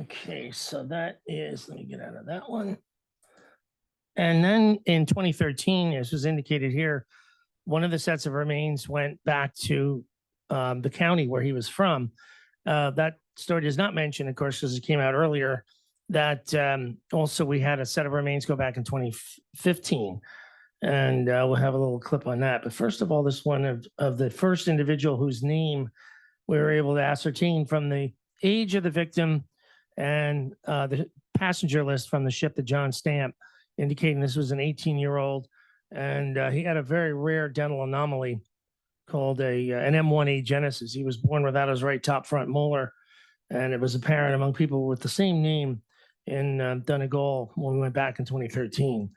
Okay, so that is, let me get out of that one. And then in 2013, as was indicated here, one of the sets of remains went back to the county where he was from. That story does not mention, of course, because it came out earlier, that also we had a set of remains go back in 2015. And we'll have a little clip on that. But first of all, this one of the first individual whose name we were able to ascertain from the age of the victim and the passenger list from the ship, the John Stamp, indicating this was an 18-year-old, and he had a very rare dental anomaly called an M1A genesis. He was born without his right top front molar, and it was apparent among people with the same name in Donegal when we went back in 2013.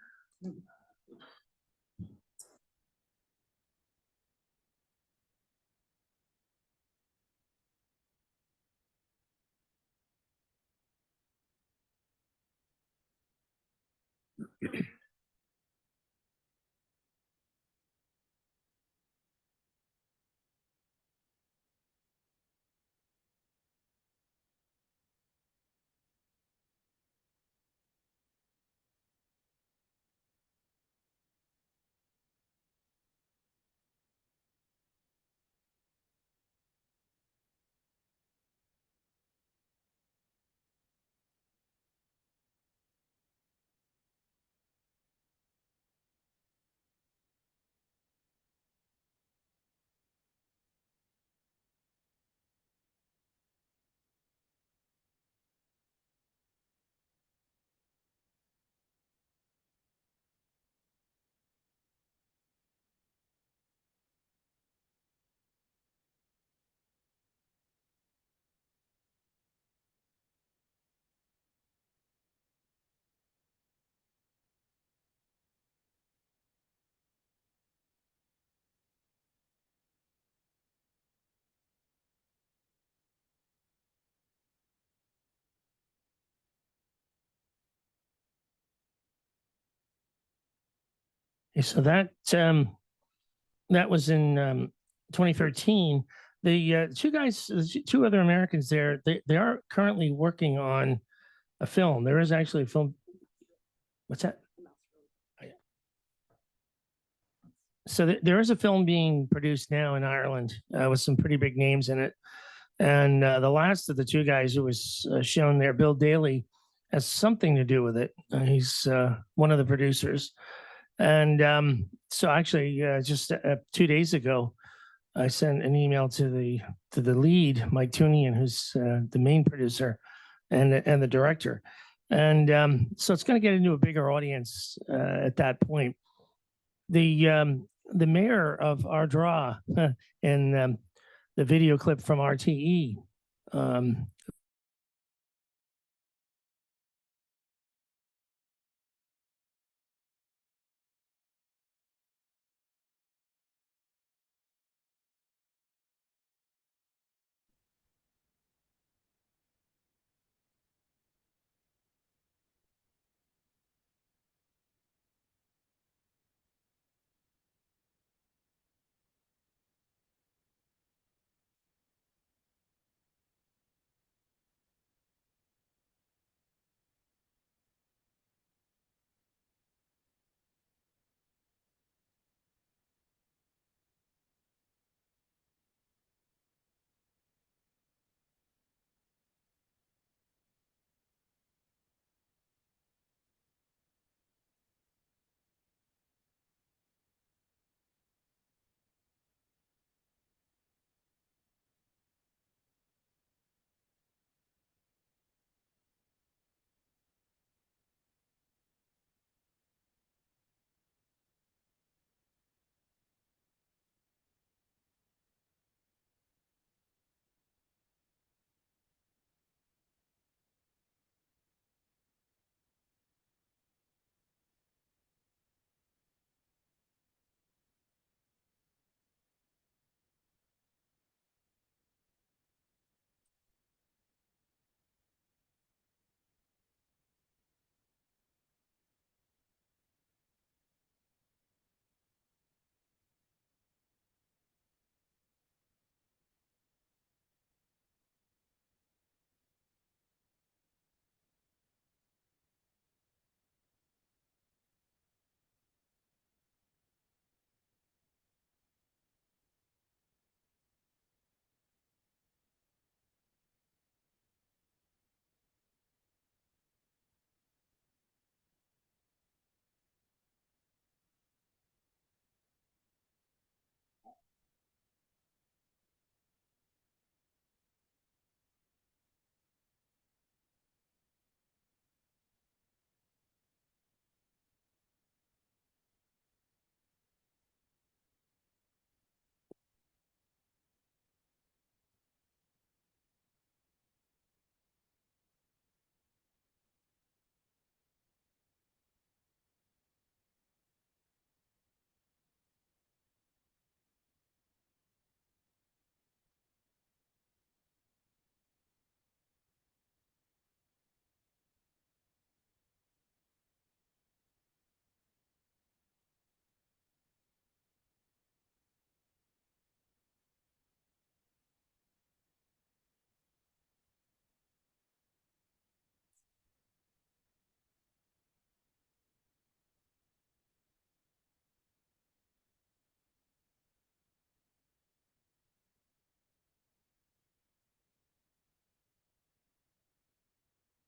So that was in 2013. The two other Americans there, they are currently working on a film. There is actually a film. What's that? So there is a film being produced now in Ireland with some pretty big names in it. And the last of the two guys who was shown there, Bill Daly, has something to do with it. He's one of the producers. And so actually, just 2 days ago, I sent an email to the lead, Mike Tunian, who's the main producer and the director. And so it's going to get into a bigger audience at that point. The mayor of Ardra in the video clip from RTE.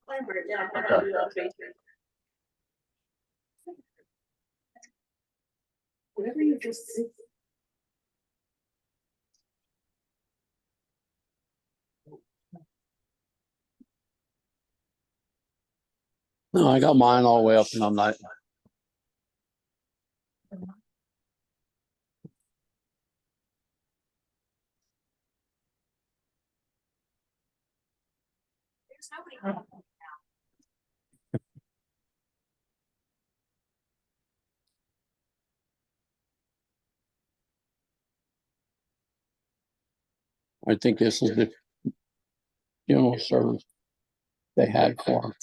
Okay. Whatever you just. No, I got mine all the way up and I'm not. I think this is the funeral service they had for him.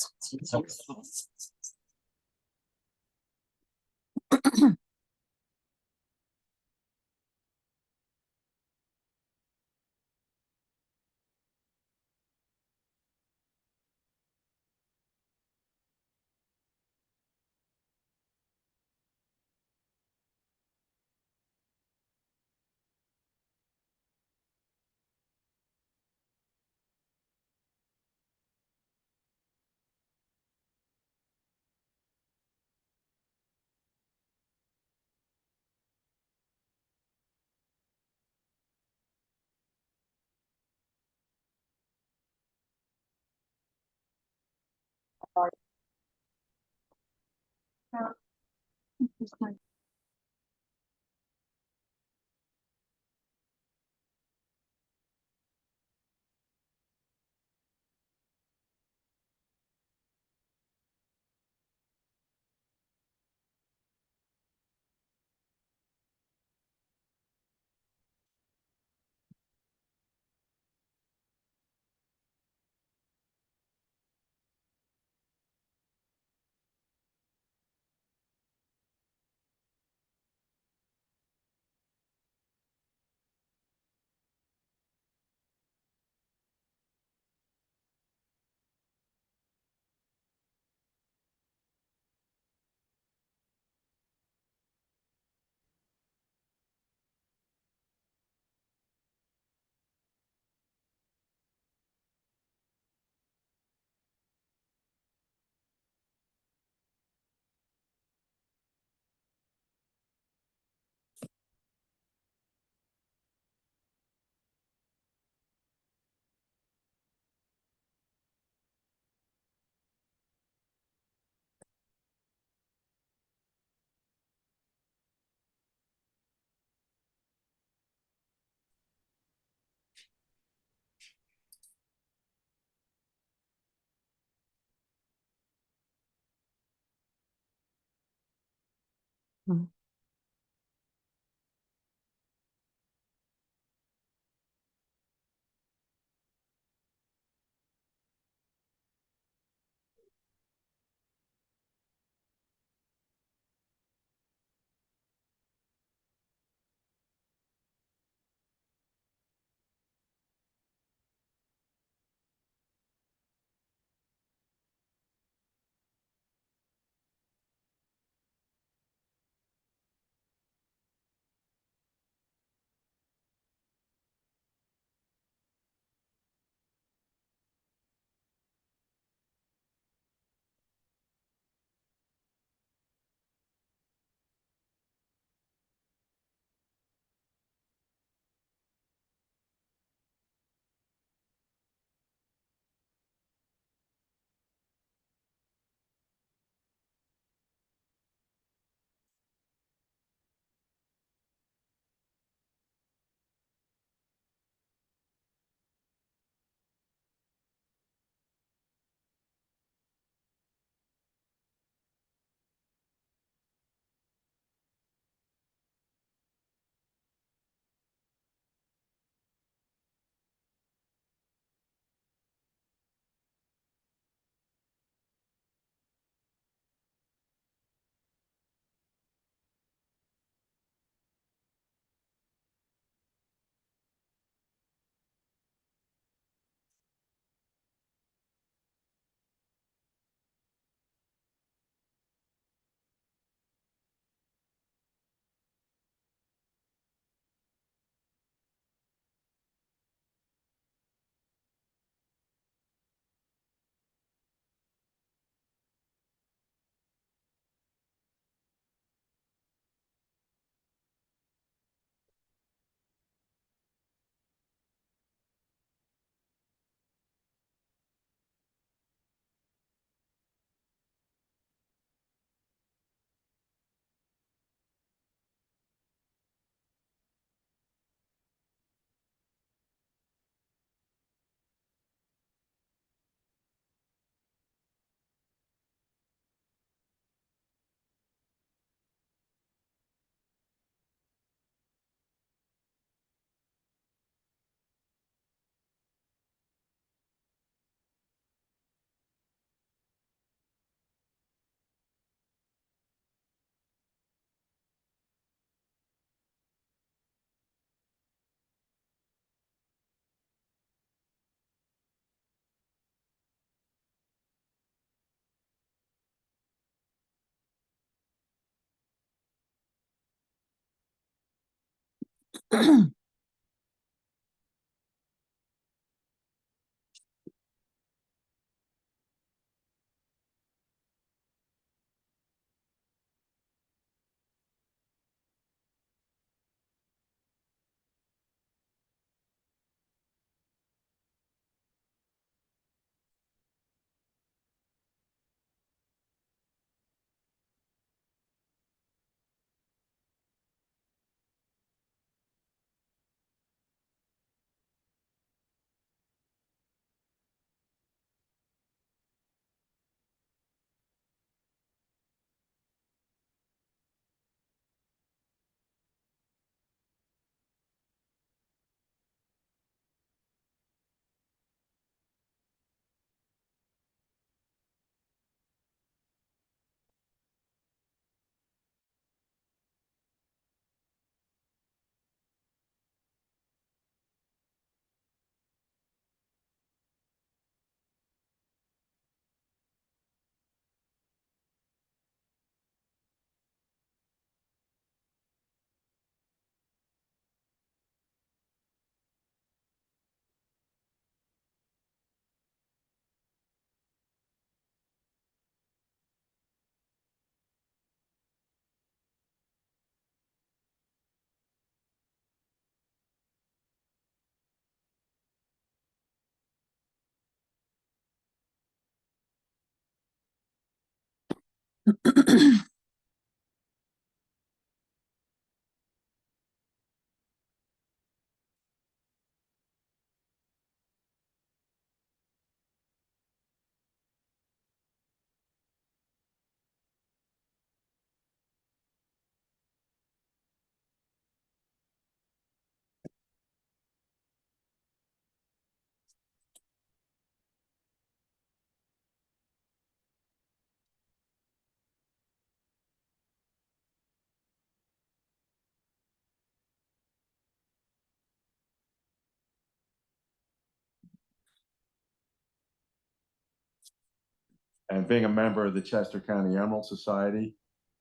And being a member of the Chester County Emerald Society,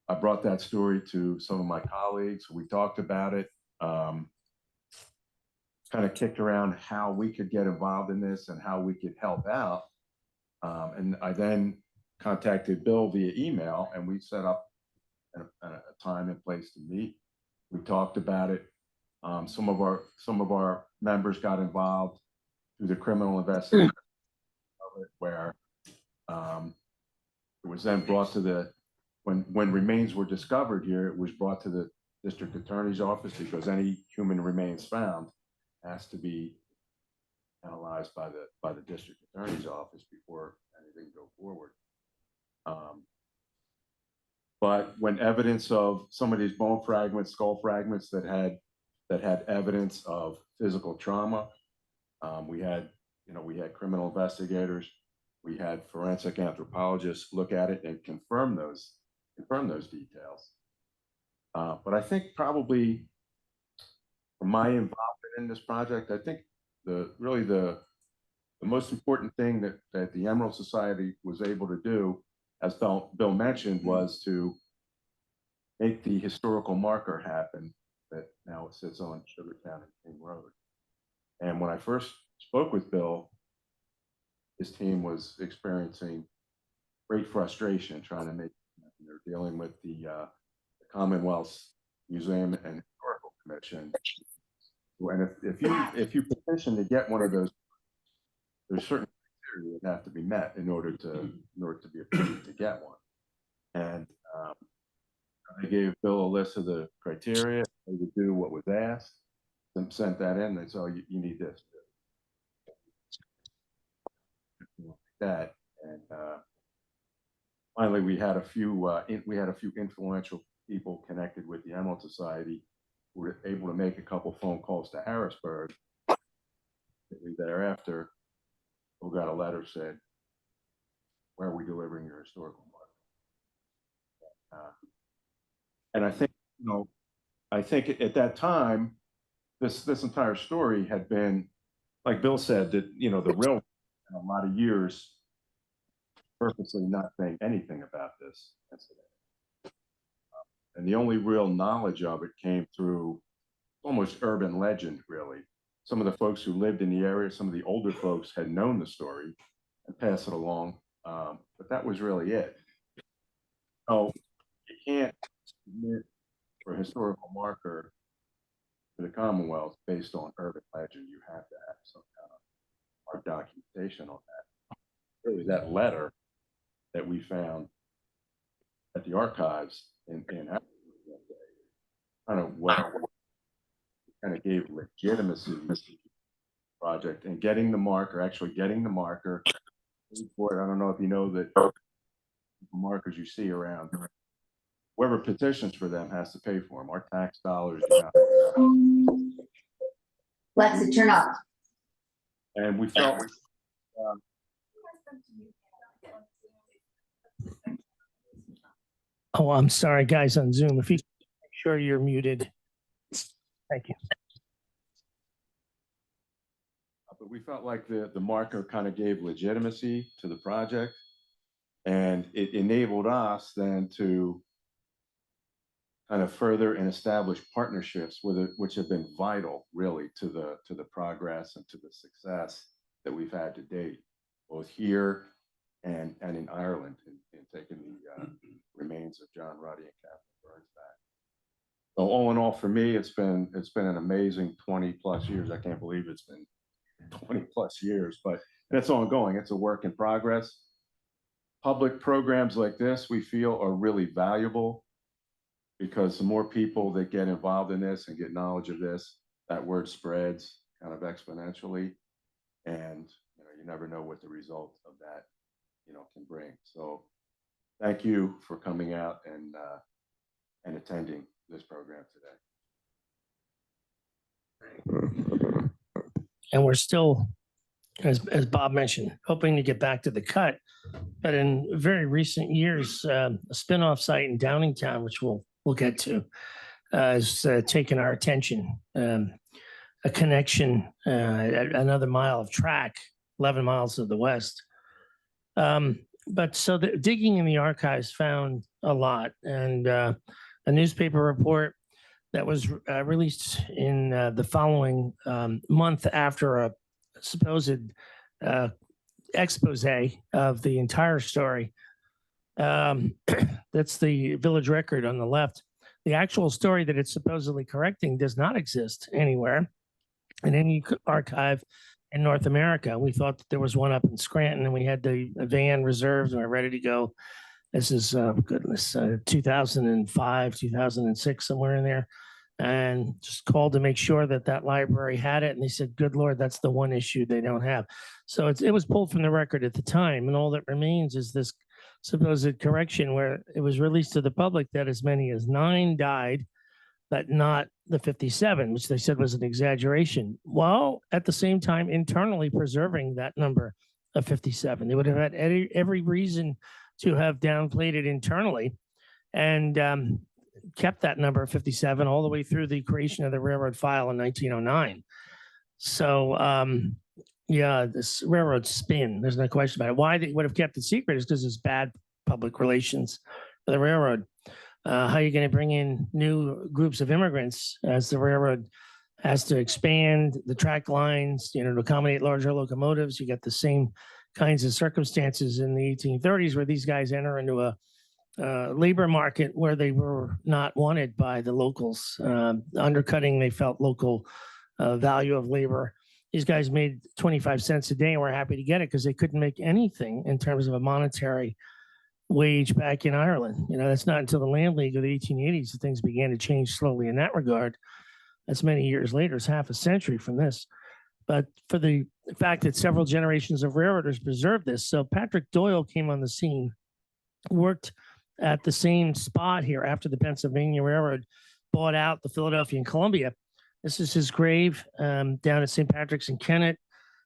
I brought that story to some of my colleagues. We talked about it, kind of kicked around how we could get involved in this and how we could help out. And I then contacted Bill via email, and we set up a time and place to meet. We talked about it. Some of our members got involved through the criminal investigation, where it was then brought to the, when remains were discovered here, it was brought to the district attorney's office, because any human remains found has to be analyzed by the district attorney's office before anything go forward. But when evidence of some of these bone fragments, skull fragments that had evidence of physical trauma, we had criminal investigators, we had forensic anthropologists look at it and confirm those details. But I think probably for my involvement in this project, I think the most important thing that the Emerald Society was able to do, as Bill mentioned, was to make the historical marker happen that now it sits on Sugartown and King Road. And when I first spoke with Bill, his team was experiencing great frustration trying to make. They're dealing with the Commonwealth's Museum and Historical Commission. And if you petition to get one of those, there's certain criteria that have to be met in order to be approved to get one. And I gave Bill a list of the criteria. They would do what was asked. Then sent that in. They said, "Oh, you need this." That and finally, we had a few influential people connected with the Emerald Society who were able to make a couple phone calls to Harrisburg. Thereafter, we got a letter said, "Where are we delivering your historical mark?" And I think at that time, this entire story had been, like Bill said, that the real in a lot of years purposely not saying anything about this incident. And the only real knowledge of it came through almost urban legend, really. Some of the folks who lived in the area, some of the older folks had known the story and passed it along, but that was really it. So you can't submit for a historical marker to the Commonwealth based on urban legend. You have to have some kind of hard documentation on that. Really, that letter that we found at the archives in kind of what kind of gave legitimacy to the project and getting the marker, actually getting the marker for it. I don't know if you know that the markers you see around, whoever petitions for them has to pay for them. Our tax dollars do not. Alexa, turn off. And we felt Oh, I'm sorry, guys on Zoom. If you make sure you're muted. Thank you. but we felt like the marker kind of gave legitimacy to the project, and it enabled us then to kind of further and establish partnerships with it, which have been vital, really, to the progress and to the success that we've had to date, both here and in Ireland, in taking the remains of John Ruddy and Catherine Burns back. So all in all, for me, it's been an amazing 20 plus years. I can't believe it's been 20 plus years, but it's ongoing. It's a work in progress. Public programs like this, we feel, are really valuable, because the more people that get involved in this and get knowledge of this, that word spreads kind of exponentially, and you never know what the result of that can bring. So thank you for coming out and attending this program today. And we're still, as Bob mentioned, hoping to get back to the cut. But in very recent years, a spinoff site in Downingtown, which we'll get to, has taken our attention. A connection, another mile of track, 11 miles to the west. But so the digging in the archives found a lot, and a newspaper report that was released in the following month after a supposed expose of the entire story. That's the Village Record on the left. The actual story that it's supposedly correcting does not exist anywhere in any archive in North America. We thought that there was one up in Scranton, and we had the van reserved and we're ready to go. This is 2005, 2006, somewhere in there. And just called to make sure that that library had it. And they said, good Lord, that's the one issue they don't have. So it was pulled from the record at the time. And all that remains is this supposed correction where it was released to the public that as many as 9 died, but not the 57, which they said was an exaggeration. While at the same time, internally preserving that number of 57. They would have had every reason to have downplayed it internally and kept that number of 57 all the way through the creation of the railroad file in 1909. So, yeah, this railroad spin, there's no question about it. Why they would have kept it secret is because it's bad public relations for the railroad. How are you going to bring in new groups of immigrants as the railroad has to expand the track lines, to accommodate larger locomotives? You get the same kinds of circumstances in the 1830s where these guys enter into a labor market where they were not wanted by the locals, undercutting, they felt, local value of labor. These guys made 25 cents a day and were happy to get it because they couldn't make anything in terms of a monetary wage back in Ireland. That's not until the Land League of the 1880s that things began to change slowly in that regard. That's many years later. It's half a century from this. But for the fact that several generations of railroaders preserved this. So Patrick Doyle came on the scene, worked at the same spot here after the Pennsylvania Railroad bought out the Philadelphia and Columbia. This is his grave down at St. Patrick's in Kennet.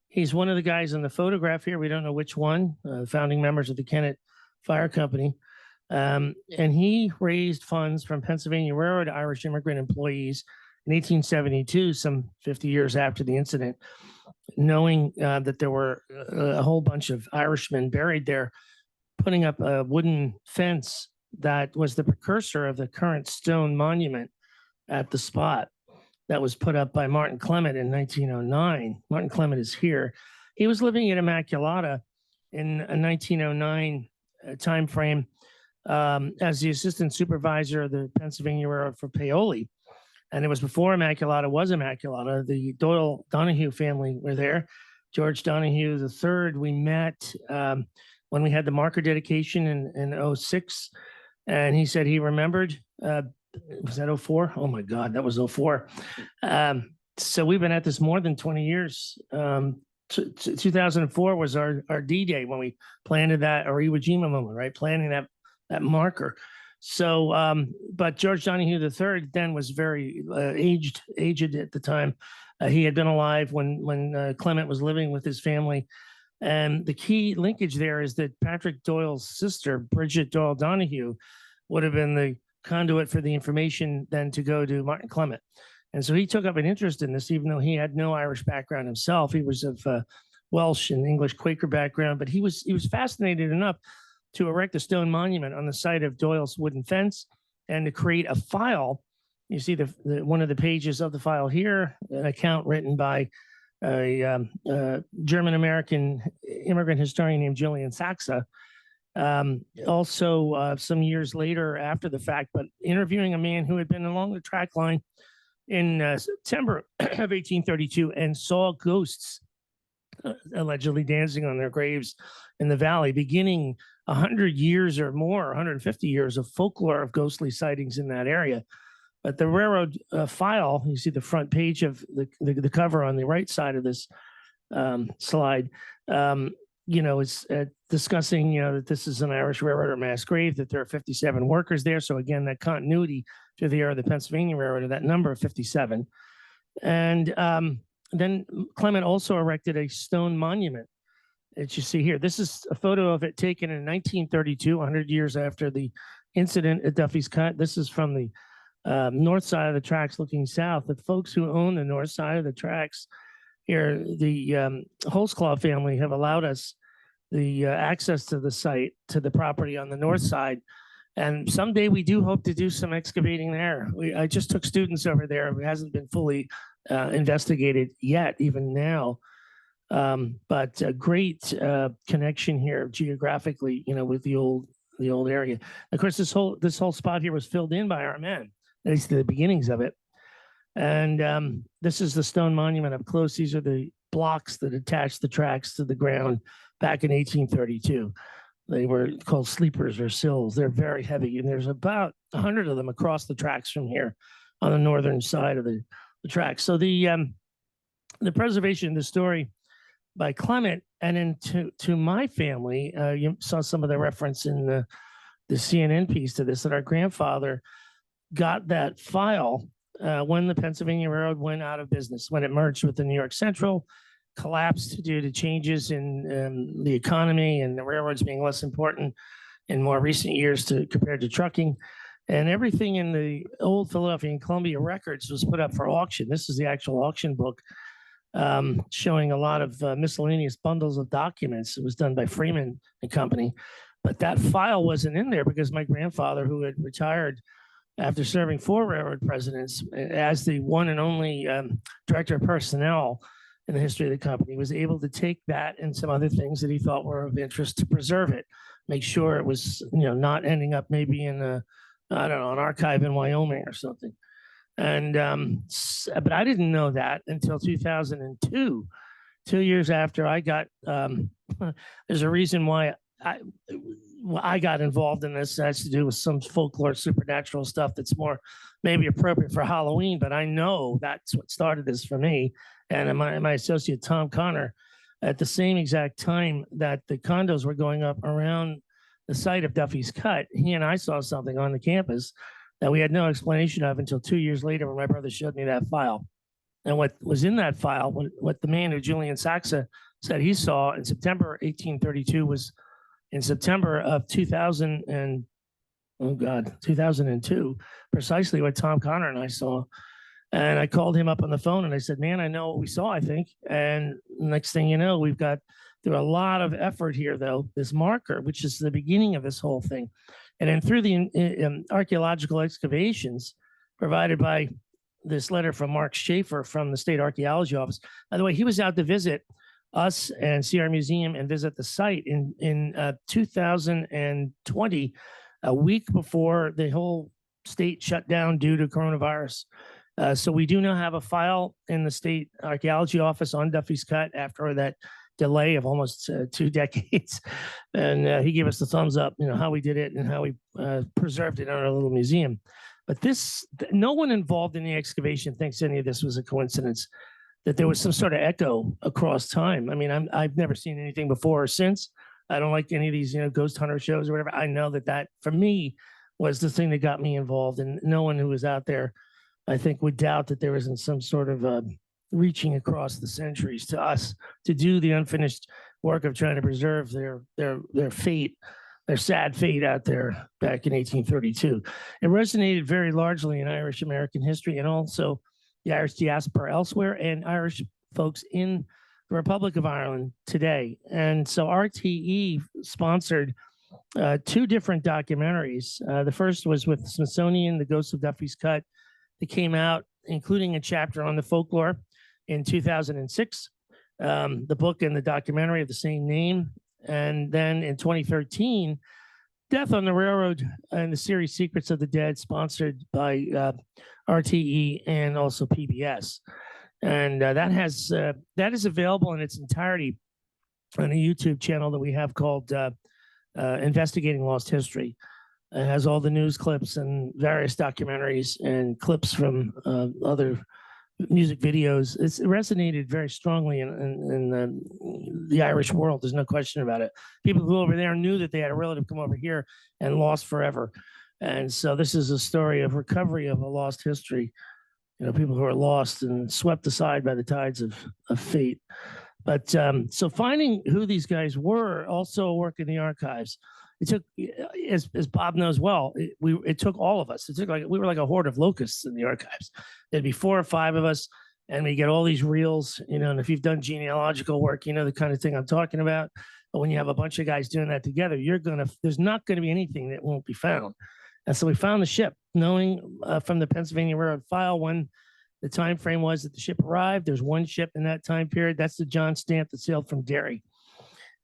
He's one of the guys in the photograph here. We don't know which one, founding members of the Kennet Fire Company. And he raised funds from Pennsylvania Railroad Irish immigrant employees in 1872, some 50 years after the incident, knowing that there were a whole bunch of Irishmen buried there, putting up a wooden fence that was the precursor of the current stone monument at the spot. that was put up by Martin Clement in 1909. Martin Clement is here. He was living at Immaculata in a 1909 timeframe as the assistant supervisor of the Pennsylvania Railroad for Paoli. And it was before Immaculata was Immaculata. The Doyle Donahue family were there. George Donahue III, we met when we had the marker dedication in 06. And he said he remembered, was that 04? Oh my God, that was 04. So we've been at this more than 20 years. 2004 was our D-Day when we planted that, or Iwo Jima moment, right? Planting that marker. So, but George Donahue III then was very aged at the time. He had been alive when Clement was living with his family. And the key linkage there is that Patrick Doyle's sister, Bridget Doyle Donahue, would have been the conduit for the information then to go to Martin Clement. And so he took up an interest in this, even though he had no Irish background himself. He was of Welsh and English Quaker background, but he was fascinated enough to erect a stone monument on the site of Doyle's wooden fence and to create a file. You see the one of the pages of the file here, an account written by a German-American immigrant historian named Julian Saxa. Also, some years later after the fact, but interviewing a man who had been along the track line in September of 1832 and saw ghosts allegedly dancing on their graves in the valley, beginning 100 years or more, 150 years of folklore of ghostly sightings in that area. But the railroad file, you see the front page of the cover on the right side of this slide, is discussing, that this is an Irish railroader mass grave, that there are 57 workers there. So again, that continuity to the era of the Pennsylvania Railroad, that number of 57. And then Clement also erected a stone monument that you see here. This is a photo of it taken in 1932, 100 years after the incident at Duffy's Cut. This is from the north side of the tracks looking south. The folks who own the north side of the tracks here, the Holtzclaw family, have allowed us the access to the site, to the property on the north side. And someday we do hope to do some excavating there. I just took students over there. It hasn't been fully investigated yet, even now. But a great connection here geographically, with the old area. Of course, this whole spot here was filled in by our men, at least the beginnings of it. And this is the stone monument up close. These are the blocks that attach the tracks to the ground back in 1832. They were called sleepers or sills. They're very heavy, and there's about 100 of them across the tracks from here on the northern side of the tracks. So the preservation of the story by Clement, and then to my family, you saw some of the reference in the CNN piece to this, that our grandfather got that file when the Pennsylvania Railroad went out of business, when it merged with the New York Central, collapsed due to changes in the economy and the railroads being less important in more recent years compared to trucking. And everything in the old Philadelphia and Columbia records was put up for auction. This is the actual auction book showing a lot of miscellaneous bundles of documents. It was done by Freeman and Company. But that file wasn't in there because my grandfather, who had retired after serving 4 railroad presidents as the one and only director of personnel in the history of the company, was able to take that and some other things that he thought were of interest to preserve it, make sure it was, not ending up maybe in an archive in Wyoming or something. And but I didn't know that until 2002, 2 years after I got. There's a reason why I got involved in this. It has to do with some folklore, supernatural stuff that's more maybe appropriate for Halloween. But I know that's what started this for me. And my associate Tom Connor, at the same exact time that the condos were going up around the site of Duffy's Cut, he and I saw something on the campus that we had no explanation of until 2 years later when my brother showed me that file. And what was in that file, what the man who Julian Saxa said he saw in September 1832 was in September of 2002, precisely what Tom Connor and I saw. And I called him up on the phone and I said, man, I know what we saw, I think. And next thing you know, we've got through a lot of effort here, though, this marker, which is the beginning of this whole thing. And then through the archaeological excavations provided by this letter from Mark Schaefer from the State Archaeology Office. By the way, he was out to visit us and see our museum and visit the site in 2020, a week before the whole state shut down due to coronavirus. So we do now have a file in the State Archaeology Office on Duffy's Cut after that delay of almost 2 decades. And he gave us the thumbs up, how we did it and how we preserved it in our little museum. But no one involved in the excavation thinks any of this was a coincidence, that there was some sort of echo across time. I mean, I've never seen anything before or since. I don't like any of these, ghost hunter shows or whatever. I know that for me was the thing that got me involved, and no one who was out there, I think, would doubt that there isn't some sort of reaching across the centuries to us to do the unfinished work of trying to preserve their fate, their sad fate out there back in 1832. It resonated very largely in Irish American history and also the Irish diaspora elsewhere and Irish folks in the Republic of Ireland today. And so RTE sponsored 2 different documentaries. The first was with Smithsonian, The Ghost of Duffy's Cut, that came out, including a chapter on the folklore in 2006, the book and the documentary of the same name. And then in 2013, Death on the Railroad and the series Secrets of the Dead, sponsored by RTE and also PBS. And that is available in its entirety on a YouTube channel that we have called Investigating Lost History. It has all the news clips and various documentaries and clips from other music videos. It resonated very strongly in the Irish world. There's no question about it. People who over there knew that they had a relative come over here and lost forever. And so this is a story of recovery of a lost history. People who are lost and swept aside by the tides of fate. But so finding who these guys were, also work in the archives. It took, as Bob knows well, it took all of us. We were like a horde of locusts in the archives. There'd be 4 or 5 of us, and we get all these reels, and if you've done genealogical work, you know the kind of thing I'm talking about. But when you have a bunch of guys doing that together, there's not going to be anything that won't be found. And so we found the ship, knowing from the Pennsylvania Railroad file when the time frame was that the ship arrived. There's 1 ship in that time period. That's the John Stamp that sailed from Derry.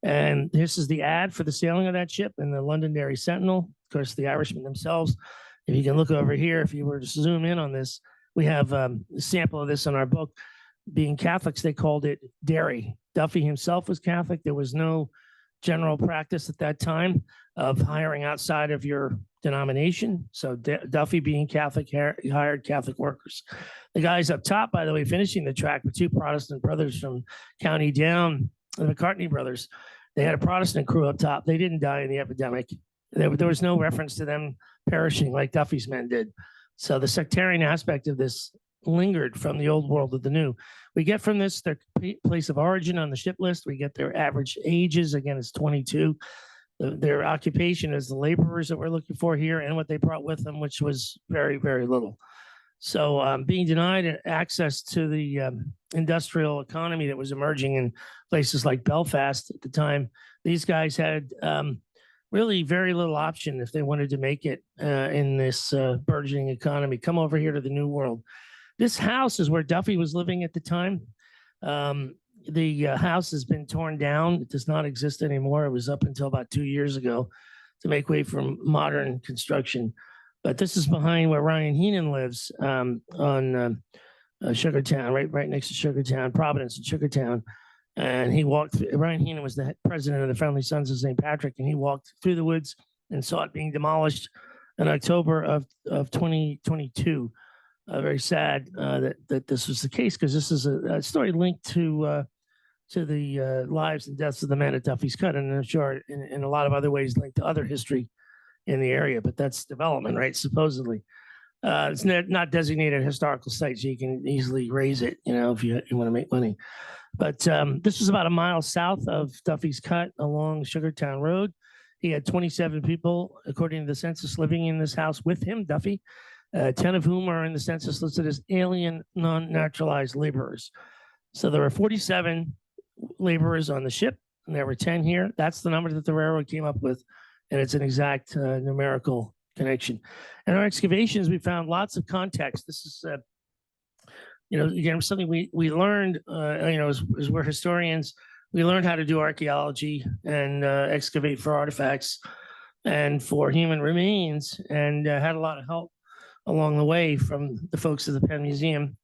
And this is the ad for the sailing of that ship in the Londonderry Sentinel. Of course, the Irishmen themselves. If you can look over here, if you were to zoom in on this, we have a sample of this in our book. Being Catholics, they called it Derry. Duffy himself was Catholic. There was no general practice at that time of hiring outside of your denomination. So Duffy, being Catholic, hired Catholic workers. The guys up top, by the way, finishing the track were 2 Protestant brothers from County Down, the McCartney brothers. They had a Protestant crew up top. They didn't die in the epidemic. There was no reference to them perishing like Duffy's men did. So the sectarian aspect of this lingered from the old world to the new. We get from this their place of origin on the ship list. We get their average ages. Again, it's 22. Their occupation is the laborers that we're looking for here, and what they brought with them, which was very, very little. So being denied access to the industrial economy that was emerging in places like Belfast at the time, these guys had really very little option if they wanted to make it in this burgeoning economy. Come over here to the New World. This house is where Duffy was living at the time. The house has been torn down. It does not exist anymore. It was up until about 2 years ago to make way for modern construction. But this is behind where Ryan Heenan lives on Sugartown, right next to Sugartown, Providence and Sugartown. And he walked, Ryan Heenan was the president of the Friendly Sons of St. Patrick, and he walked through the woods and saw it being demolished in October of 2022. Very sad that this was the case, because this is a story linked to the lives and deaths of the men at Duffy's Cut, and I'm sure in a lot of other ways linked to other history in the area. But that's development, right? Supposedly, it's not designated a historical site, so you can easily raise it, if you want to make money. But this was about a mile south of Duffy's Cut along Sugartown Road. He had 27 people, according to the census, living in this house with him, Duffy. 10 of whom are in the census listed as alien, non-naturalized laborers. So there were 47 laborers on the ship, and there were 10 here. That's the number that the railroad came up with, and it's an exact numerical connection. In our excavations, we found lots of context. This is again, something we learned, as we're historians, we learned how to do archaeology and excavate for artifacts and for human remains, and had a lot of help along the way from the folks of the Penn Museum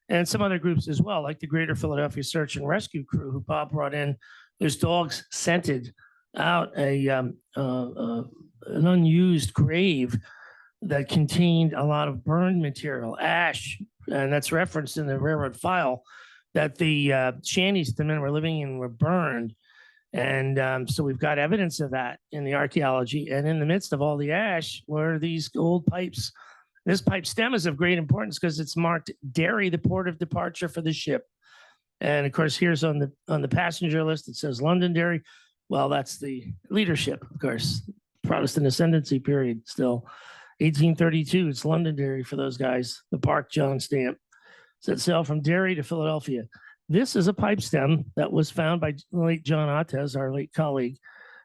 and some other groups as well, like the Greater Philadelphia Search and Rescue Crew, who Bob brought in. Those dogs scented out an unused grave that contained a lot of burned material, ash, and that's referenced in the railroad file, that the shanties the men were living in were burned. And so we've got evidence of that in the archaeology. And in the midst of all the ash were these old pipes. This pipe stem is of great importance because it's marked Derry, the port of departure for the ship. And of course, here's on the passenger list, it says Londonderry. Well, that's the leadership, of course, Protestant ascendancy period still. 1832, it's Londonderry for those guys, the Park John stamp. Set sail from Derry to Philadelphia. This is a pipe stem that was found by late John Ottes, our late colleague,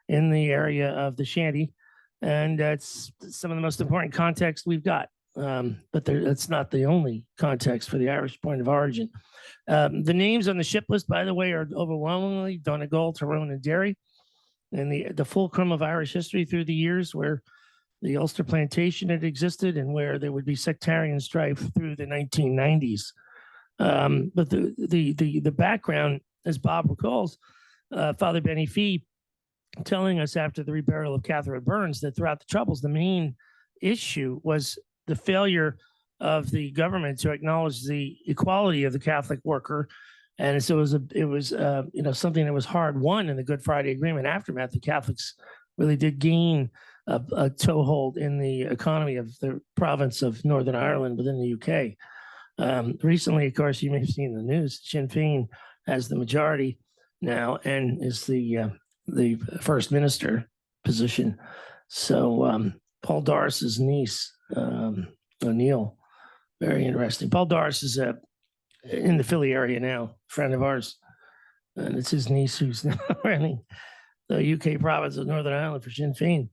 in the area of the shanty. And it's some of the most important context we've got. But that's not the only context for the Irish point of origin. The names on the ship list, by the way, are overwhelmingly Donegal, Tyrone, and Derry. And the fulcrum of Irish history through the years, where the Ulster plantation had existed and where there would be sectarian strife through the 1990s. But the background, as Bob recalls, Father Benny Fee telling us after the reburial of Catherine Burns that throughout the Troubles, the main issue was the failure of the government to acknowledge the equality of the Catholic worker. And so it was something that was hard won in the Good Friday Agreement aftermath. The Catholics really did gain a toehold in the economy of the province of Northern Ireland within the UK. Recently, of course, you may have seen the news, Sinn Féin has the majority now and is the first minister position. So Paul Doris's niece, O'Neill, very interesting. Paul Doris is in the Philly area now, a friend of ours. And it's his niece who's now running the UK province of Northern Ireland for Sinn Féin.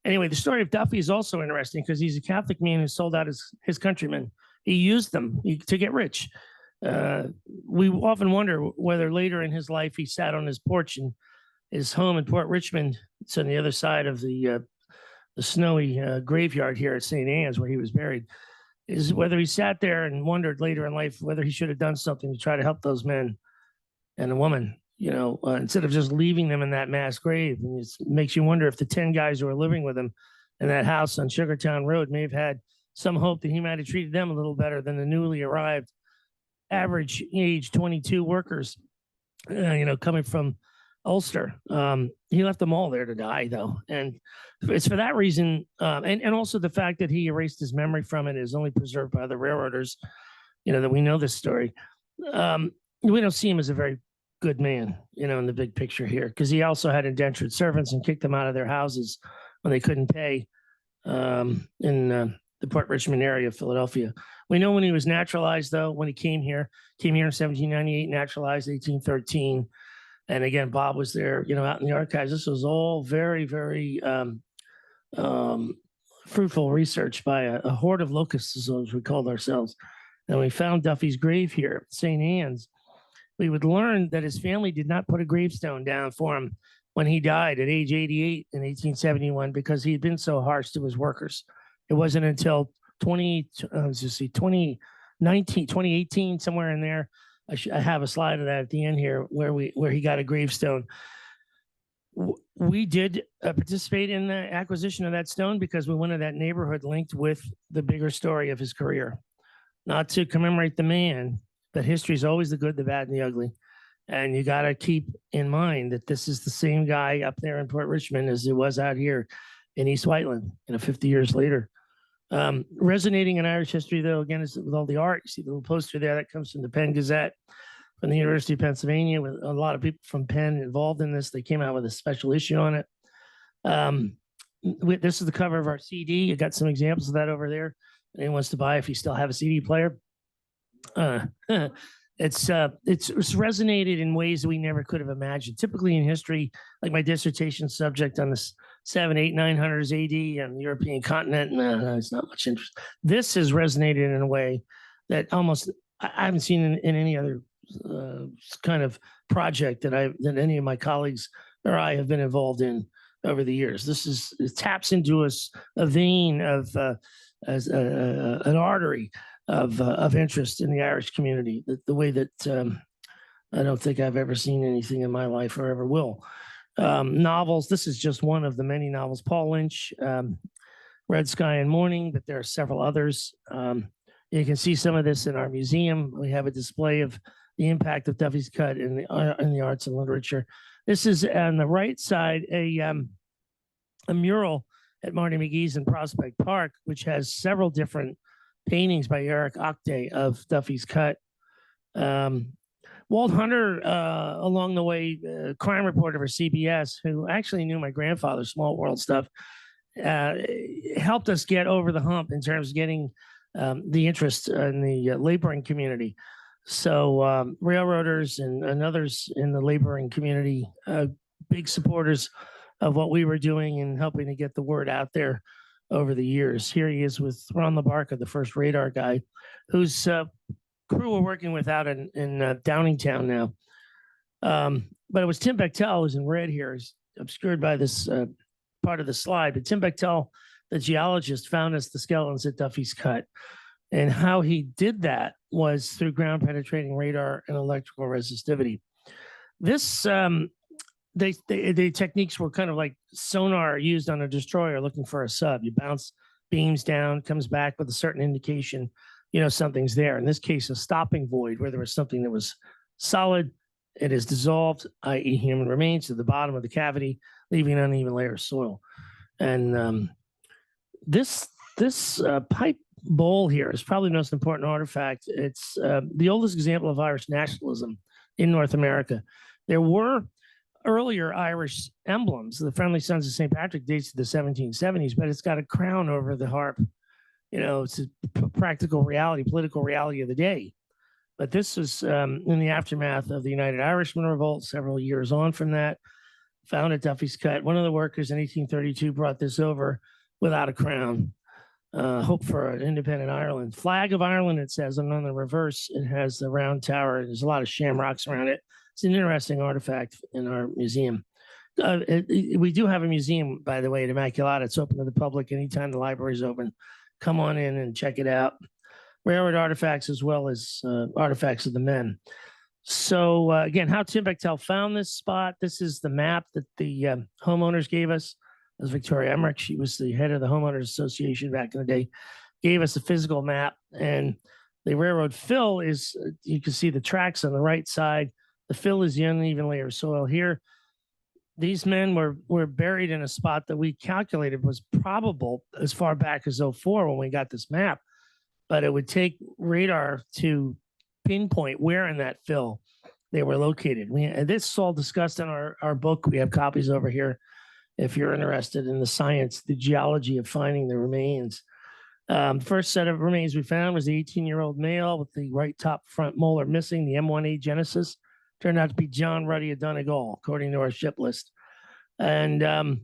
Anyway, the story of Duffy is also interesting because he's a Catholic man who sold out his countrymen. He used them to get rich. We often wonder whether later in his life he sat on his porch in his home in Port Richmond. It's on the other side of the snowy graveyard here at St. Anne's where he was buried. Is whether he sat there and wondered later in life whether he should have done something to try to help those men and a woman, instead of just leaving them in that mass grave. And it makes you wonder if the 10 guys who were living with him in that house on Sugartown Road may have had some hope that he might have treated them a little better than the newly arrived average age 22 workers, coming from Ulster. He left them all there to die, though. And it's for that reason, and also the fact that he erased his memory from it is only preserved by the railroaders, that we know this story. We don't see him as a very good man, in the big picture here, because he also had indentured servants and kicked them out of their houses when they couldn't pay in the Port Richmond area of Philadelphia. We know when he was naturalized, though, when he came here in 1798, naturalized 1813. And again, Bob was there, out in the archives. This was all very, very fruitful research by a horde of locusts, as we called ourselves. And we found Duffy's grave here at St. Anne's. We would learn that his family did not put a gravestone down for him when he died at age 88 in 1871 because he had been so harsh to his workers. It wasn't until 2018, somewhere in there. I have a slide of that at the end here where he got a gravestone. We did participate in the acquisition of that stone because we wanted that neighborhood linked with the bigger story of his career, not to commemorate the man, but history is always the good, the bad, and the ugly. And you got to keep in mind that this is the same guy up there in Port Richmond as it was out here in East Whiteland, 50 years later. Resonating in Irish history, though, again, is with all the art. You see the little poster there that comes from the Penn Gazette from the University of Pennsylvania, with a lot of people from Penn involved in this. They came out with a special issue on it. This is the cover of our CD. You got some examples of that over there. Anyone wants to buy if you still have a CD player. It's resonated in ways that we never could have imagined. Typically in history, like my dissertation subject on the 700s, 800s, 900s AD and the European continent, no, it's not much interest. This has resonated in a way that almost I haven't seen in any other kind of project that any of my colleagues or I have been involved in over the years. It taps into a vein of as an artery of interest in the Irish community. The way that I don't think I've ever seen anything in my life or ever will. Novels. This is just one of the many novels. Paul Lynch, Red Sky and Morning, but there are several others. You can see some of this in our museum. We have a display of the impact of Duffy's Cut in the arts and literature. This is on the right side, a mural at Marty McGee's in Prospect Park, which has several different paintings by Eric Octay of Duffy's Cut. Walt Hunter, along the way, crime reporter for CBS, who actually knew my grandfather, Small World stuff, helped us get over the hump in terms of getting the interest in the laboring community. So railroaders and others in the laboring community, big supporters of what we were doing and helping to get the word out there over the years. Here he is with Ron LaBarca, the first radar guy, whose crew we're working with out in Downingtown now. But it was Tim Bechtel, who's in red here, is obscured by this part of the slide. But Tim Bechtel, the geologist, found us the skeletons at Duffy's Cut. And how he did that was through ground penetrating radar and electrical resistivity. This, the techniques were kind of like sonar used on a destroyer looking for a sub. You bounce beams down, comes back with a certain indication, something's there. In this case, a stopping void where there was something that was solid. It is dissolved, i.e. human remains, to the bottom of the cavity, leaving an uneven layer of soil. And this pipe bowl here is probably the most important artifact. It's the oldest example of Irish nationalism in North America. There were earlier Irish emblems. The Friendly Sons of St. Patrick dates to the 1770s, but it's got a crown over the harp. It's a practical reality, political reality of the day. But this was in the aftermath of the United Irishman Revolt, several years on from that, found at Duffy's Cut. One of the workers in 1832 brought this over without a crown. Hope for an independent Ireland. Flag of Ireland, it says, and on the reverse, it has the round tower. There's a lot of shamrocks around it. It's an interesting artifact in our museum. We do have a museum, by the way, at Immaculata. It's open to the public anytime the library is open. Come on in and check it out. Railroad artifacts as well as artifacts of the men. So again, how Tim Bechtel found this spot. This is the map that the homeowners gave us. It was Victoria Emmerich. She was the head of the Homeowners Association back in the day. Gave us a physical map, and the railroad fill is, you can see the tracks on the right side. The fill is the uneven layer of soil here. These men were buried in a spot that we calculated was probable as far back as 04 when we got this map. But it would take radar to pinpoint where in that fill they were located. This is all discussed in our book. We have copies over here if you're interested in the science, the geology of finding the remains. First set of remains we found was the 18-year-old male with the right top front molar missing, the M1A Genesis. Turned out to be John Ruddy of Donegal, according to our ship list. And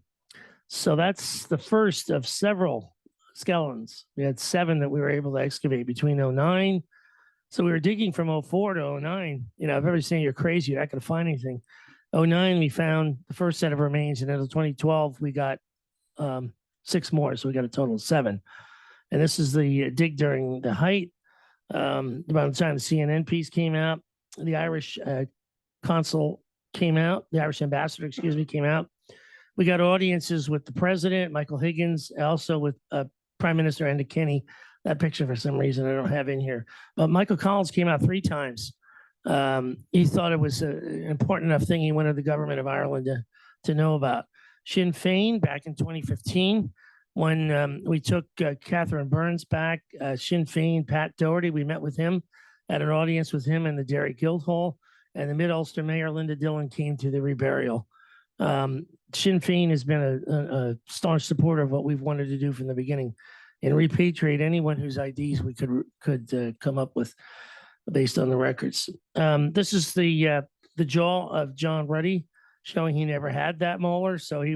so that's the first of several skeletons. We had 7 that we were able to excavate between 09. So we were digging from 04 to 09. If everybody's saying you're crazy, you're not going to find anything. 09, we found the first set of remains. And in 2012, we got 6 more. So we got a total of 7. And this is the dig during the height. About the time the CNN piece came out, the Irish consul came out, the Irish ambassador, came out. We got audiences with the president, Michael Higgins, also with Prime Minister Enda Kenny. That picture, for some reason, I don't have in here. But Michael Collins came out 3 times. He thought it was an important enough thing he wanted the government of Ireland to know about. Sinn Féin, back in 2015, when we took Catherine Burns back, Sinn Féin, Pat Doherty, we met with him, had an audience with him in the Derry Guildhall, and the Mid-Ulster Mayor, Linda Dillon, came to the reburial. Sinn Féin has been a staunch supporter of what we've wanted to do from the beginning and repatriate anyone whose IDs we could come up with based on the records. This is the jaw of John Ruddy, showing he never had that molar. So he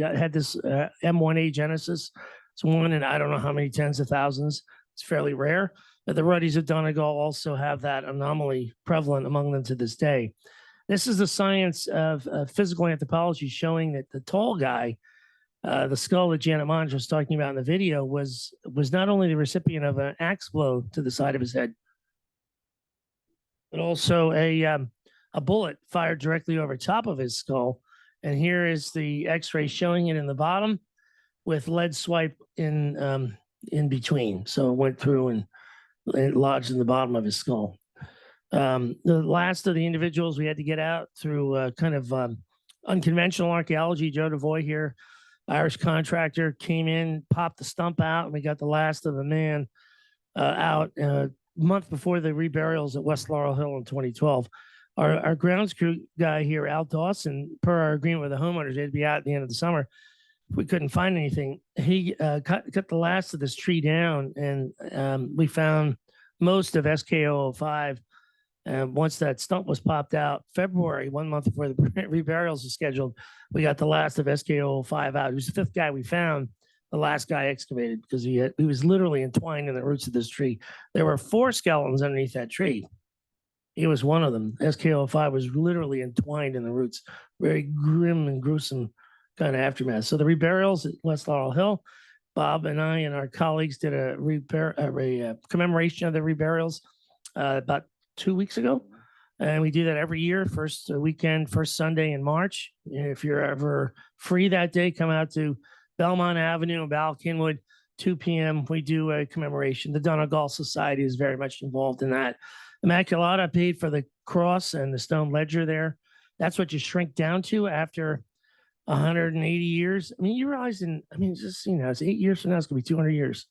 had this M1A Genesis. It's one in I don't know how many tens of thousands. It's fairly rare. But the Ruddies of Donegal also have that anomaly prevalent among them to this day. This is the science of physical anthropology showing that the tall guy, the skull that Janet Monge was talking about in the video, was not only the recipient of an axe blow to the side of his head, but also a bullet fired directly over top of his skull. And here is the X-ray showing it in the bottom, with lead swipe in between. So it went through and it lodged in the bottom of his skull. The last of the individuals we had to get out through kind of unconventional archaeology. Joe DeVoy here, Irish contractor, came in, popped the stump out, and we got the last of the man out a month before the reburials at West Laurel Hill in 2012. Our grounds crew guy here, Al Dawson, per our agreement with the homeowners, they had to be out at the end of the summer. We couldn't find anything. He cut the last of this tree down, and we found most of SK005. And once that stump was popped out, February, 1 month before the reburials were scheduled, we got the last of SK005 out. He was the fifth guy we found, the last guy excavated, because he was literally entwined in the roots of this tree. There were 4 skeletons underneath that tree. He was one of them. SK005 was literally entwined in the roots. Very grim and gruesome kind of aftermath. So the reburials at West Laurel Hill, Bob and I and our colleagues did a commemoration of the reburials about 2 weeks ago. And we do that every year, first weekend, first Sunday in March. If you're ever free that day, come out to Belmont Avenue in Balkinwood, 2 p.m. We do a commemoration. The Donegal Society is very much involved in that. Immaculata paid for the cross and the stone ledger there. That's what you shrink down to after 180 years. I mean, you realize just, it's 8 years from now, it's going to be 200 years.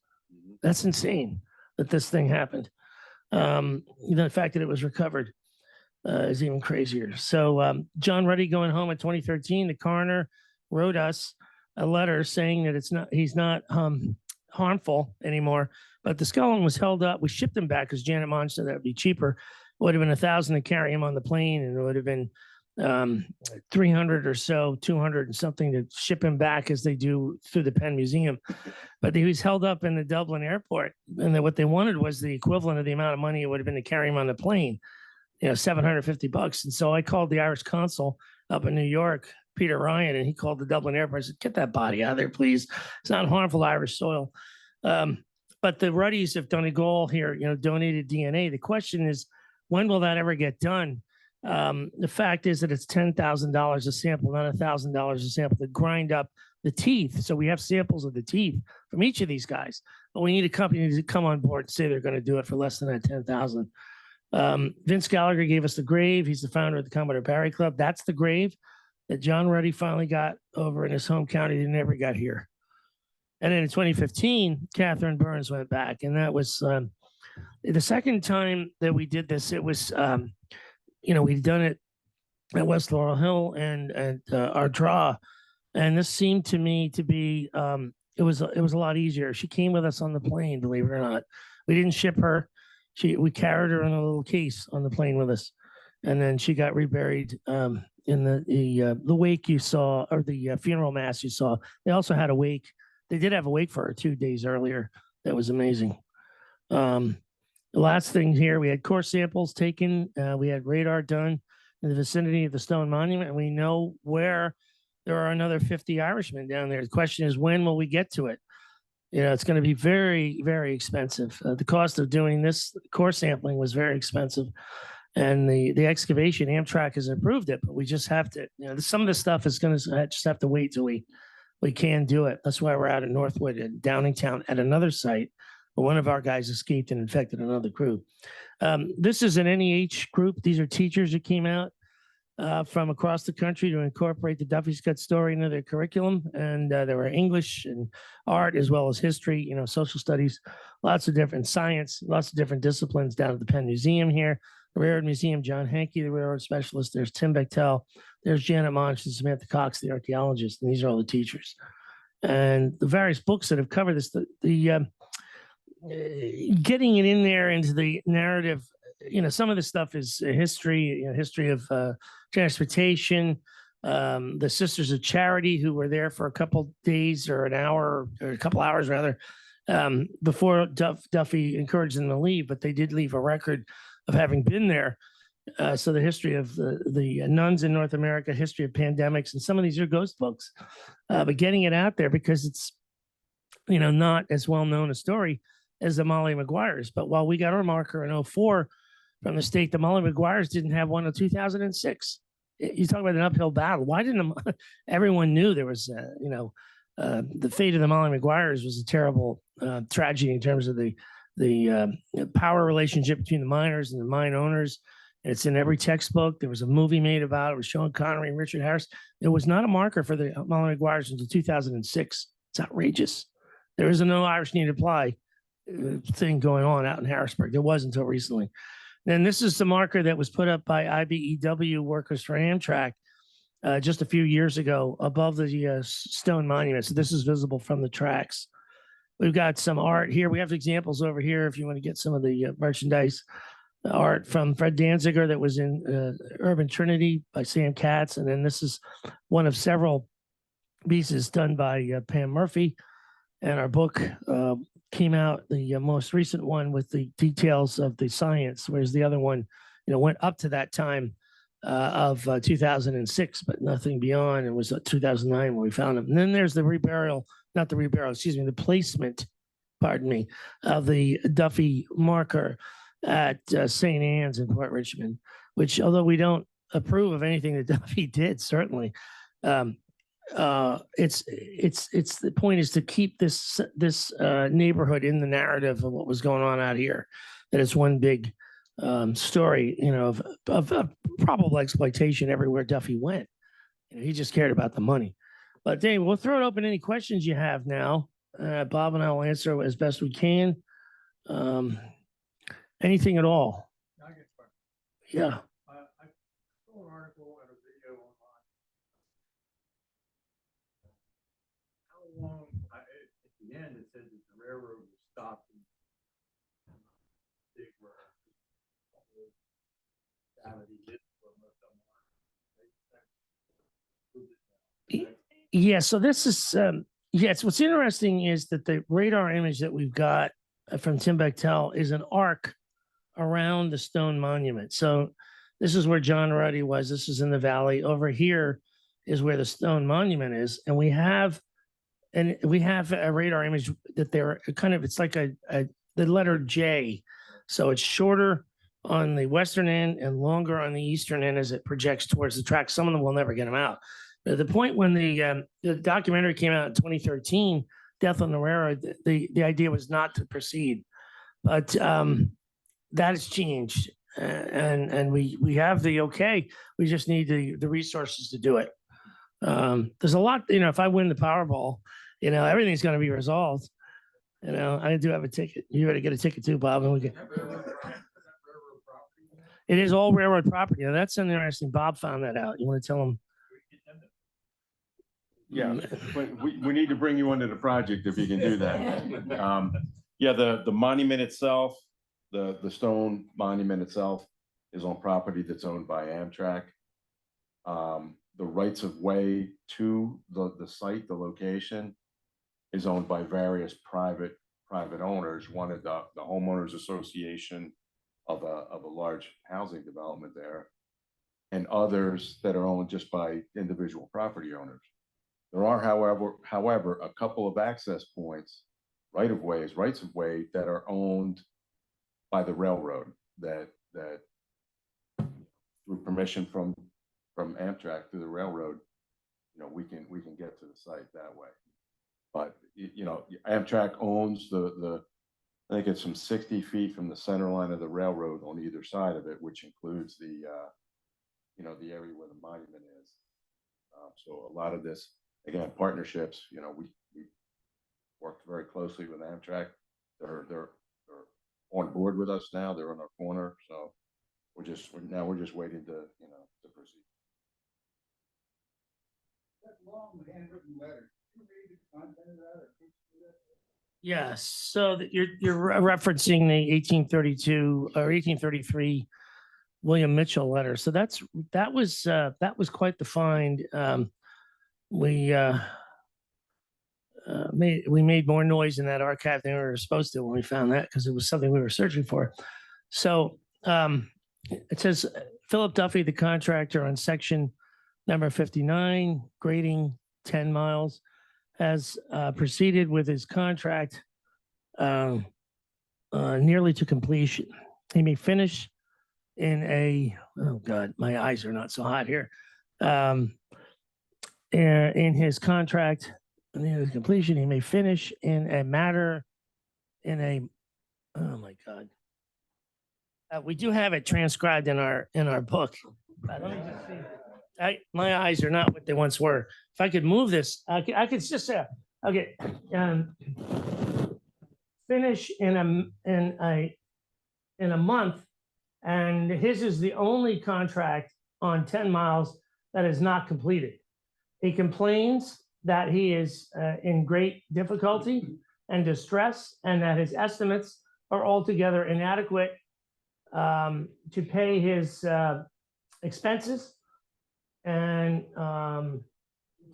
That's insane that this thing happened. The fact that it was recovered is even crazier. So John Ruddy going home in 2013, the coroner wrote us a letter saying that he's not harmful anymore, but the skeleton was held up. We shipped him back because Janet Monge said that would be cheaper. It would have been $1,000 to carry him on the plane, and it would have been 300 or so, 200 and something to ship him back, as they do through the Penn Museum. But he was held up in the Dublin airport, and what they wanted was the equivalent of the amount of money it would have been to carry him on the plane, $750. And so I called the Irish consul up in New York, Peter Ryan, and he called the Dublin airport. I said, "Get that body out of there, please. It's not harmful Irish soil." But the Ruddies of Donegal here, donated DNA. The question is, when will that ever get done? The fact is that it's $10,000 a sample, not $1,000 a sample, to grind up the teeth. So we have samples of the teeth from each of these guys, but we need a company to come on board and say they're going to do it for less than that 10,000. Vince Gallagher gave us the grave. He's the founder of the Commodore Barry Club. That's the grave that John Ruddy finally got over in his home county. He never got here. And then in 2015, Catherine Burns went back, and that was the second time that we did this. It was we'd done it at West Laurel Hill and our draw, and this seemed to me to be it was a lot easier. She came with us on the plane, believe it or not. We didn't ship her. We carried her in a little case on the plane with us, and then she got reburied in the wake you saw, or the funeral mass you saw. They also had a wake. They did have a wake for her 2 days earlier. That was amazing. The last thing here, we had core samples taken. We had radar done in the vicinity of the stone monument, and we know where there are another 50 Irishmen down there. The question is, when will we get to it? It's going to be very, very expensive. The cost of doing this core sampling was very expensive, and the excavation, Amtrak has approved it, but we just have to, some of this stuff is going to just have to wait till we can do it. That's why we're out in Northwood and Downingtown at another site. But one of our guys escaped and infected another crew. This is an NEH group. These are teachers that came out from across the country to incorporate the Duffy's Cut story into their curriculum. And there were English and art, as well as history, social studies, lots of different science, lots of different disciplines down at the Penn Museum here. The Railroad Museum, John Hankey, the railroad specialist. There's Tim Bechtel. There's Janet Monge and Samantha Cox, the archaeologist. And these are all the teachers. And the various books that have covered this, getting it in there into the narrative, some of the stuff is history, history of transportation. The Sisters of Charity, who were there for a couple days or an hour or a couple hours rather, before Duffy encouraged them to leave, but they did leave a record of having been there. So the history of the nuns in North America, history of pandemics, and some of these are ghost books, but getting it out there because it's, not as well known a story as the Molly Maguires. But while we got our marker in 2004 from the state, the Molly Maguires didn't have one until 2006. You talk about an uphill battle. Why didn't everyone knew there was, the fate of the Molly Maguires was a terrible tragedy in terms of the power relationship between the miners and the mine owners. And it's in every textbook. There was a movie made about it. It was Sean Connery and Richard Harris. There was not a marker for the Molly Maguires until 2006. It's outrageous. There is a no Irish need apply thing going on out in Harrisburg. There was until recently. Then this is the marker that was put up by IBEW workers for Amtrak just a few years ago above the stone monument. So this is visible from the tracks. We've got some art here. We have examples over here if you want to get some of the merchandise art from Fred Danziger that was in Urban Trinity by Sam Katz. And then this is one of several pieces done by Pam Murphy. And our book came out, the most recent one with the details of the science, whereas the other one, went up to that time of 2006, but nothing beyond. It was 2009 when we found them. And then there's the the placement, of the Duffy marker at St. Anne's in Port Richmond, which, although we don't approve of anything that Duffy did, certainly, it's the point is to keep this neighborhood in the narrative of what was going on out here. That it's one big story, of probable exploitation everywhere Duffy went. He just cared about the money. But Dave, we'll throw it open. Any questions you have now? Bob and I will answer as best we can. Anything at all? Yeah. I saw an article and a video online. How long, at the end, it said that the railroad was stopped in big where Yeah, so this is yes. What's interesting is that the radar image that we've got from Tim Bechtel is an arc around the stone monument. So this is where John Ruddy was. This is in the valley. Over here is where the stone monument is, and we have a radar image that they're kind of, it's like the letter J. So it's shorter on the western end and longer on the eastern end as it projects towards the track. Some of them will never get them out. But at the point when the documentary came out in 2013, Death on the Railroad, the idea was not to proceed, but that has changed, and we have the okay. We just need the resources to do it. There's a lot, if I win the Powerball, everything's going to be resolved. I do have a ticket. You better get a ticket too, Bob, and we can. It is all railroad property. Now, that's interesting. Bob found that out. You want to tell him? Yeah, but we need to bring you into the project if you can do that. Yeah, the monument itself, the stone monument itself is on property that's owned by Amtrak. The rights of way to the site, the location, is owned by various private owners. One of the homeowners association of a large housing development there, and others that are owned just by individual property owners. There are, however, a couple of access points, rights of way that are owned by the railroad that through permission from Amtrak through the railroad, we can get to the site that way. But Amtrak owns I think it's some 60 feet from the center line of the railroad on either side of it, which includes the the area where the monument is. So a lot of this, again, partnerships, we worked very closely with Amtrak. They're on board with us now. They're in our corner. So we're just waiting to proceed. That long handwritten letter. Can you read the content of that or Yes. So you're referencing the 1832 or 1833 William Mitchell letter. So that was quite the find. we made more noise in that archive than we were supposed to when we found that, because it was something we were searching for. So it says Philip Duffy, the contractor on section number 59, grading 10 miles, has proceeded with his contract nearly to completion. He may finish in a, oh God, my eyes are not so hot here. In his contract, near his completion, he may finish in a matter, oh my God. We do have it transcribed in our book. Let me just see. My eyes are not what they once were. If I could move this, I could just say, okay, finish in a month, and his is the only contract on 10 miles that is not completed. He complains that he is in great difficulty and distress, and that his estimates are altogether inadequate to pay his expenses and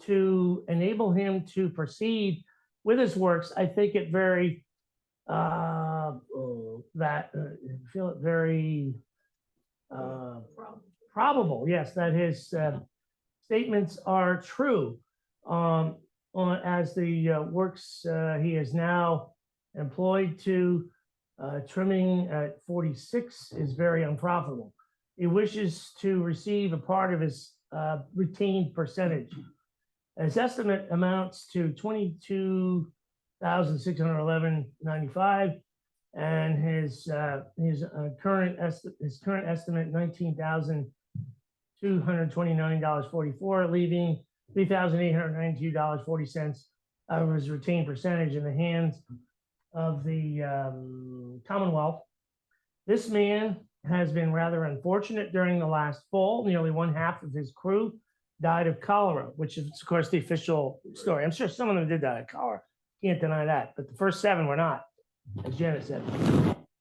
to enable him to proceed with his works. I think it very feel it very probable, yes, that his statements are true as the works he is now employed to trimming at 46 is very unprofitable. He wishes to receive a part of his retained percentage. His estimate amounts to $22,611.95, and his current estimate $19,229.44, leaving $3,892.40 of his retained percentage in the hands of the Commonwealth. This man has been rather unfortunate during the last fall. Nearly one half of his crew died of cholera, which is, of course, the official story. I'm sure some of them did die of cholera. Can't deny that. But the first 7 were not, as Janet said.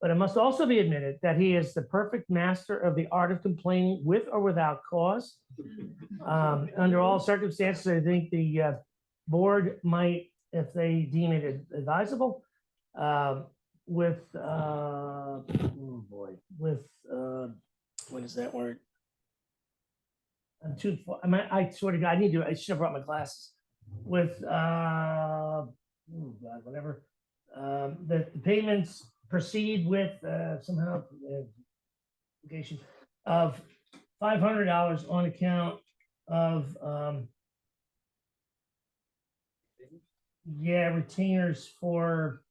But it must also be admitted that he is the perfect master of the art of complaining with or without cause. Under all circumstances, I think the board might, if they deem it advisable, what is that word? I'm too far. I swear to God, I should have brought my glasses. With the payments proceed with somehow application of $500 on account of retainers for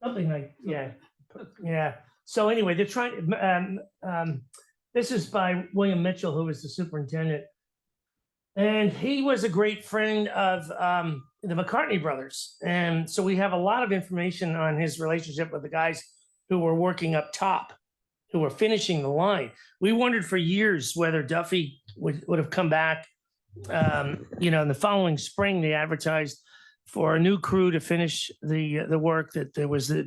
something like yeah. So anyway, they're trying. This is by William Mitchell, who is the superintendent, and he was a great friend of the McCartney brothers, and so we have a lot of information on his relationship with the guys who were working up top, who were finishing the line. We wondered for years whether Duffy would have come back. In the following spring, they advertised for a new crew to finish the work. That they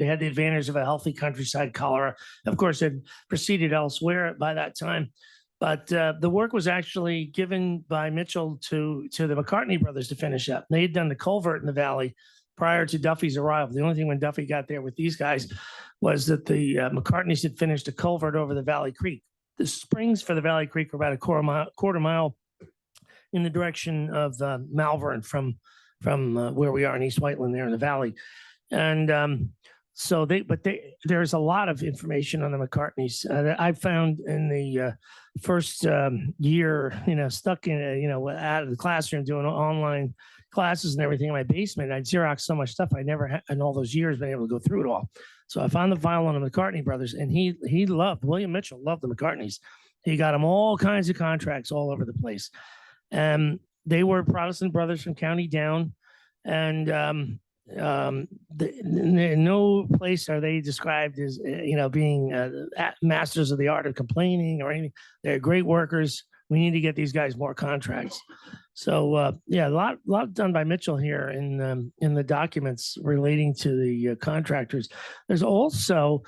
had the advantage of a healthy countryside cholera. Of course, it proceeded elsewhere by that time, but the work was actually given by Mitchell to the McCartney brothers to finish up. They had done the culvert in the valley prior to Duffy's arrival. The only thing when Duffy got there with these guys was that the McCartneys had finished a culvert over the Valley Creek. The springs for the Valley Creek are about a quarter mile in the direction of Malvern from where we are in East Whiteland there in the valley. And there's a lot of information on the McCartneys that I found in the first year, stuck in, out of the classroom doing online classes and everything in my basement. I'd Xerox so much stuff I never had in all those years been able to go through it all. So I found the file on the McCartney brothers, and William Mitchell loved the McCartneys. He got them all kinds of contracts all over the place. They were Protestant brothers from County Down, and in no place are they described as being masters of the art of complaining or anything. They're great workers. We need to get these guys more contracts. So a lot done by Mitchell here in the documents relating to the contractors. There's also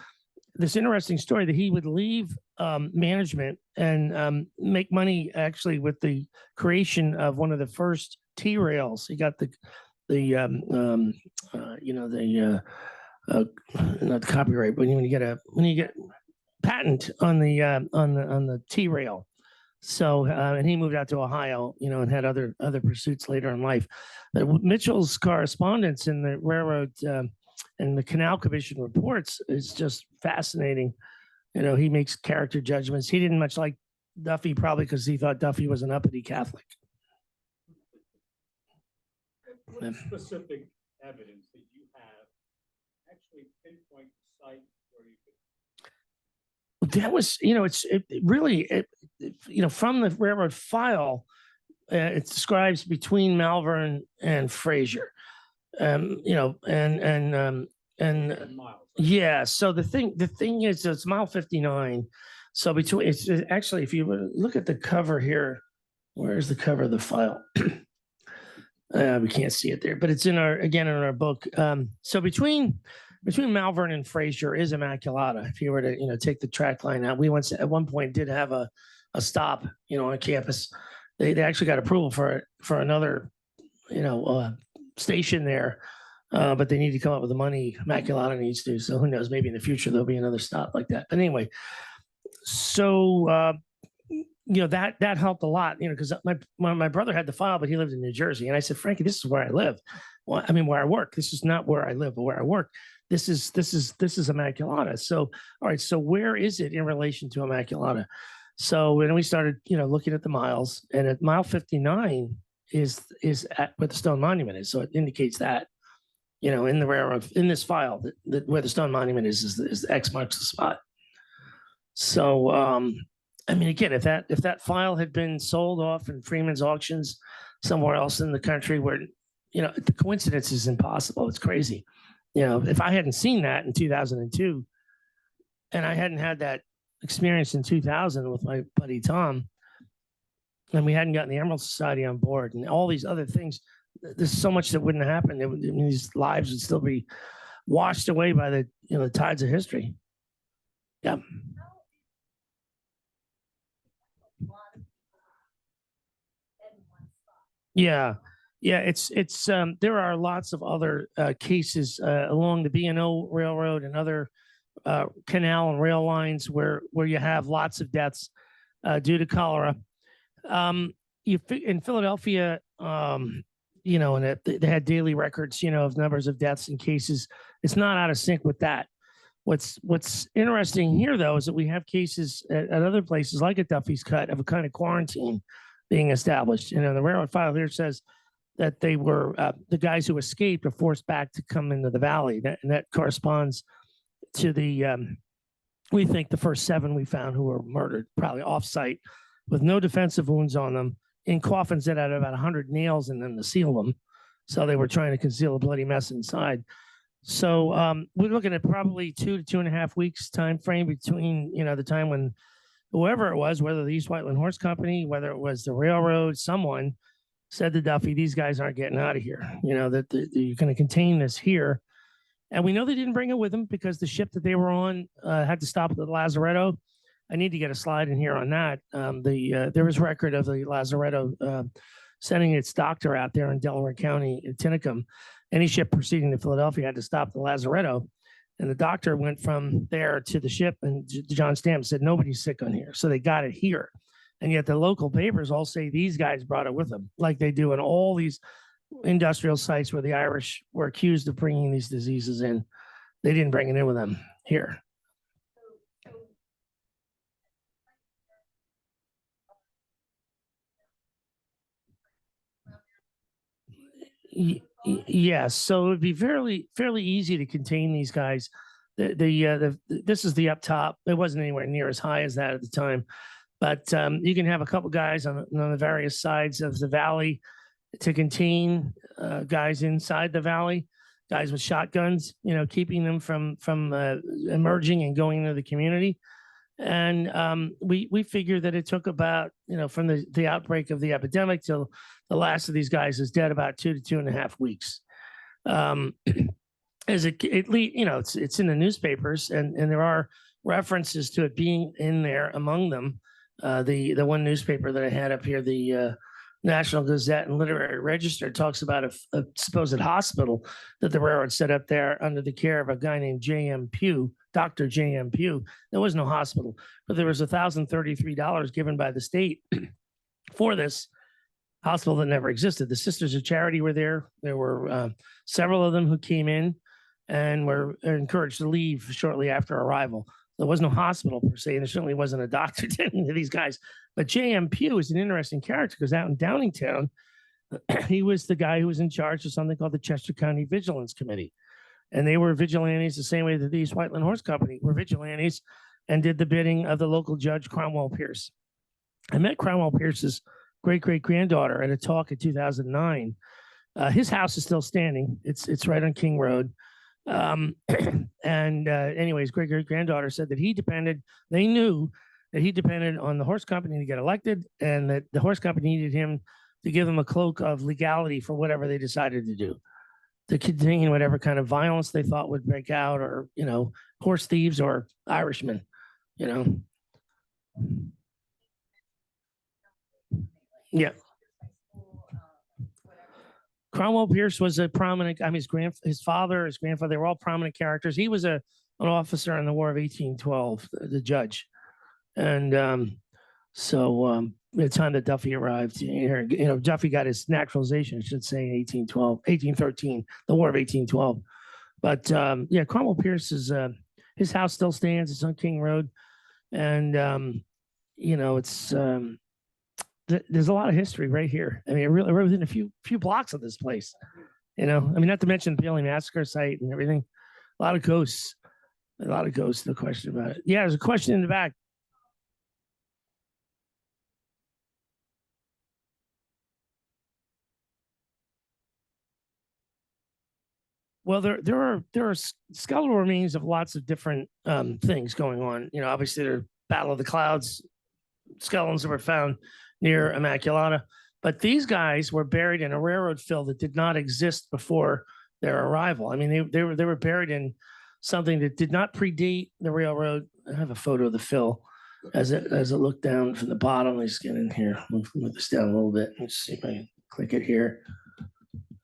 this interesting story that he would leave management and make money actually with the creation of one of the first T rails. He got not the copyright, but when you get patent on the T rail. So and he moved out to Ohio, and had other pursuits later in life. But Mitchell's correspondence in the railroad and the Canal Commission reports is just fascinating. He makes character judgments. He didn't much like Duffy, probably because he thought Duffy was an uppity Catholic. What specific evidence that you have actually pinpoint the site where you could? That was, from the railroad file, it describes between Malvern and Fraser, and Miles, right? yeah. So the thing is, it's mile 59. So it's actually, if you look at the cover here, where's the cover of the file? We can't see it there, but it's in our book. So between Malvern and Fraser is Immaculata. If you were to, take the track line out, we once at one point did have a stop, on campus. They actually got approval for another, station there. But they need to come up with the money Immaculata needs to. So who knows? Maybe in the future there'll be another stop like that. But anyway, so that helped a lot. Because my brother had the file, but he lived in New Jersey, and I said, Frankie, this is where I live. Well, I mean, where I work. This is not where I live, but where I work. This is Immaculata. So all right. So where is it in relation to Immaculata? So then we started, looking at the miles, and at mile 59 is at where the stone monument is. So it indicates that. In the railroad, in this file, that where the stone monument is X marks the spot. So, I mean, again, if that file had been sold off in Freeman's auctions somewhere else in the country, where, the coincidence is impossible. It's crazy. If I hadn't seen that in 2002, and I hadn't had that experience in 2000 with my buddy Tom, and we hadn't gotten the Emerald Society on board and all these other things, there's so much that wouldn't happen. These lives would still be washed away by the tides of history. Yeah. Yeah. It's there are lots of other cases along the B&O Railroad and other canal and rail lines where you have lots of deaths due to cholera. In Philadelphia, and they had daily records, of numbers of deaths and cases. It's not out of sync with that. What's interesting here, though, is that we have cases at other places, like at Duffy's Cut, of a kind of quarantine being established. The railroad file here says that they were the guys who escaped are forced back to come into the valley. And that corresponds to we think the first 7 we found who were murdered, probably off-site, with no defensive wounds on them, in coffins that had about 100 nails in them to seal them. So they were trying to conceal a bloody mess inside. So we're looking at probably 2 to 2.5 weeks time frame between, the time when whoever it was, whether the East Whiteland Horse Company, whether it was the railroad, someone said to Duffy, these guys aren't getting out of here, that you're going to contain this here. And we know they didn't bring it with them because the ship that they were on had to stop at the Lazaretto. I need to get a slide in here on that. There was record of the Lazaretto sending its doctor out there in Delaware County in Tinicum. Any ship proceeding to Philadelphia had to stop the Lazaretto. And the doctor went from there to the ship, and John Stamp said, nobody's sick on here. So they got it here. And yet the local papers all say these guys brought it with them, like they do in all these industrial sites where the Irish were accused of bringing these diseases in. They didn't bring it in with them here. Yes, so it would be fairly easy to contain these guys. This is the up top. It wasn't anywhere near as high as that at the time, but you can have a couple guys on the various sides of the valley to contain guys inside the valley, guys with shotguns, keeping them from emerging and going into the community. And we figure that it took about, from the outbreak of the epidemic till the last of these guys is dead, about 2 to 2.5 weeks. As it's in the newspapers, and there are references to it being in there among them. The one newspaper that I had up here, the National Gazette and Literary Register, talks about a supposed hospital that the railroad set up there under the care of a guy named J.M. Pugh, Dr. J.M. Pugh. There was no hospital, but there was $1,033 given by the state for this hospital that never existed. The Sisters of Charity were there. There were several of them who came in and were encouraged to leave shortly after arrival. There was no hospital per se, and there certainly wasn't a doctor tending to these guys. But J.M. Pugh is an interesting character because out in Downingtown, he was the guy who was in charge of something called the Chester County Vigilance Committee. And they were vigilantes the same way that the East Whiteland Horse Company were vigilantes and did the bidding of the local judge, Cromwell Pierce. I met Cromwell Pierce's great-great-granddaughter at a talk in 2009. His house is still standing. It's right on King Road. Anyways, great-great-granddaughter said that they knew that he depended on the horse company to get elected, and that the horse company needed him to give them a cloak of legality for whatever they decided to do, to contain whatever kind of violence they thought would break out, or, horse thieves or Irishmen, Yeah. Cromwell Pierce was a prominent, his father, his grandfather, they were all prominent characters. He was an officer in the War of 1812, the judge. And by the time that Duffy arrived here, Duffy got his naturalization, I should say, in 1813, the War of 1812. But Cromwell Pierce his house still stands. It's on King Road. And, there's a lot of history right here. I mean, really within a few blocks of this place, not to mention the Bailey Massacre site and everything. A lot of ghosts, no question about it. Yeah, there's a question in the back. Well, there are skeletal remains of lots of different things going on. Obviously, there are Battle of the Clouds skeletons that were found near Immaculata, but these guys were buried in a railroad fill that did not exist before their arrival. I mean, they were buried in something that did not predate the railroad. I have a photo of the fill as it looked down from the bottom. Let's get in here. Move this down a little bit. Let's see if I can click it here.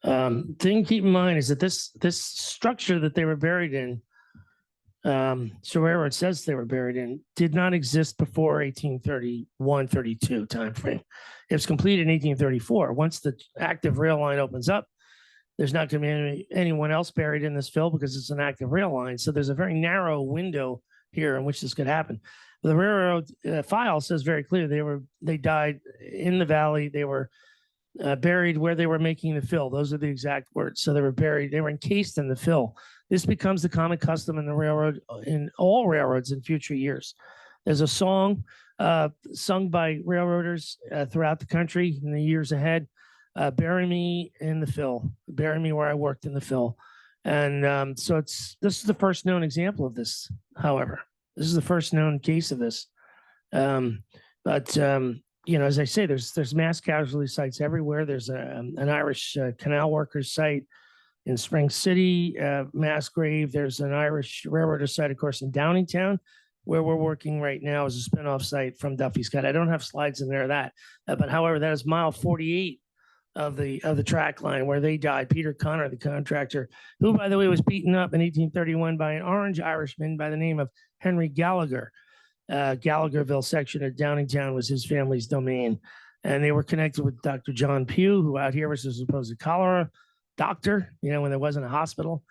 Thing to keep in mind is that this structure that they were buried in, railroad says they were buried in, did not exist before 1831-32 timeframe. It was completed in 1834. Once the active rail line opens up, there's not going to be anyone else buried in this fill because it's an active rail line. So there's a very narrow window here in which this could happen. The railroad file says very clearly they died in the valley. They were buried where they were making the fill. Those are the exact words. So they were encased in the fill. This becomes the common custom in the railroad, in all railroads in future years. There's a song sung by railroaders throughout the country in the years ahead. Bury me in the fill. Bury me where I worked in the fill. And this is the first known example of this. However, this is the first known case of this. As I say, there's mass casualty sites everywhere. There's an Irish canal workers site in Spring City, mass grave. There's an Irish railroader site, of course, in Downingtown, where we're working right now as a spinoff site from Duffy's Cut. I don't have slides in there of that, but however, that is mile 48 of the track line where they died. Peter Connor, the contractor, who, by the way, was beaten up in 1831 by an Orange Irishman by the name of Henry Gallagher. Gallagherville section of Downingtown was his family's domain. And they were connected with Dr. John Pugh, who out here was a supposed cholera doctor, when there wasn't a hospital,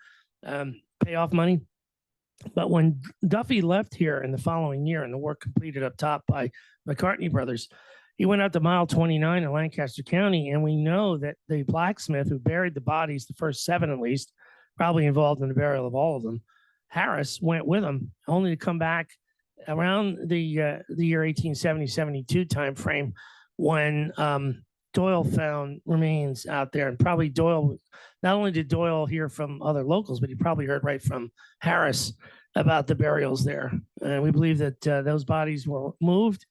payoff money. But when Duffy left here in the following year and the work completed up top by McCartney Brothers, he went out to mile 29 in Lancaster County. And we know that the blacksmith who buried the bodies, the first 7 at least, probably involved in the burial of all of them, Harris, went with him only to come back around the year 1870-72 timeframe when Doyle found remains out there. And probably Doyle, not only did Doyle hear from other locals, but he probably heard right from Harris about the burials there. And we believe that those bodies were moved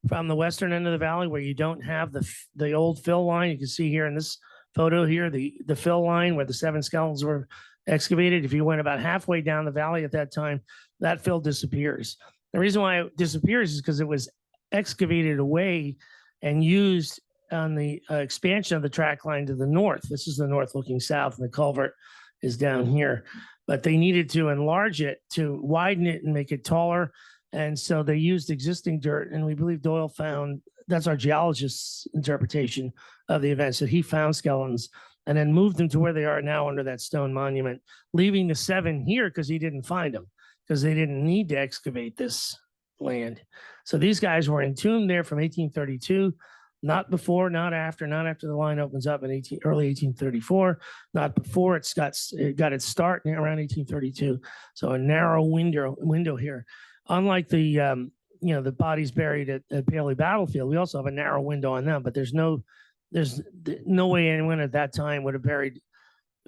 from the western end of the valley where you don't have the old fill line. You can see here in this photo here, the fill line where the 7 skeletons were excavated. If you went about halfway down the valley at that time, that fill disappears. The reason why it disappears is because it was excavated away and used on the expansion of the track line to the north. This is the north looking south, and the culvert is down here. But they needed to enlarge it, to widen it and make it taller. And so they used existing dirt. And we believe Doyle found, that's our geologist's interpretation of the event. So he found skeletons and then moved them to where they are now under that stone monument, leaving the 7 here because he didn't find them, because they didn't need to excavate this land. So these guys were entombed there from 1832, not before, not after the line opens up in early 1834, not before it got its start around 1832. So a narrow window here. Unlike the the bodies buried at Paley Battlefield, we also have a narrow window on them, but there's no way anyone at that time would have buried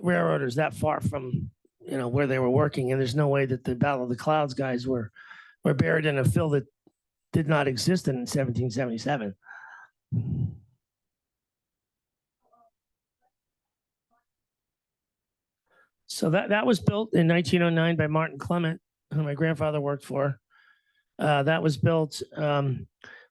railroaders that far from where they were working, and there's no way that the Battle of the Clouds guys were buried in a fill that did not exist in 1777. So that was built in 1909 by Martin Clement, who my grandfather worked for. That was built.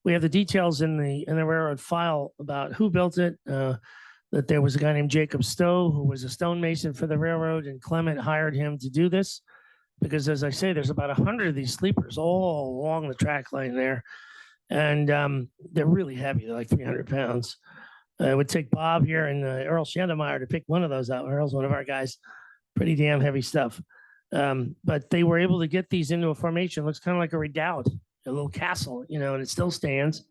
We have the details in the railroad file about who built it. That there was a guy named Jacob Stowe who was a stonemason for the railroad, and Clement hired him to do this because, as I say, there's about 100 of these sleepers all along the track line there, and they're really heavy. They're like 300 pounds. It would take Bob here and Earl Schandemeyer to pick one of those out. Earl's one of our guys. Pretty damn heavy stuff. But they were able to get these into a formation. It looks kind of like a redoubt, a little castle, and it still stands.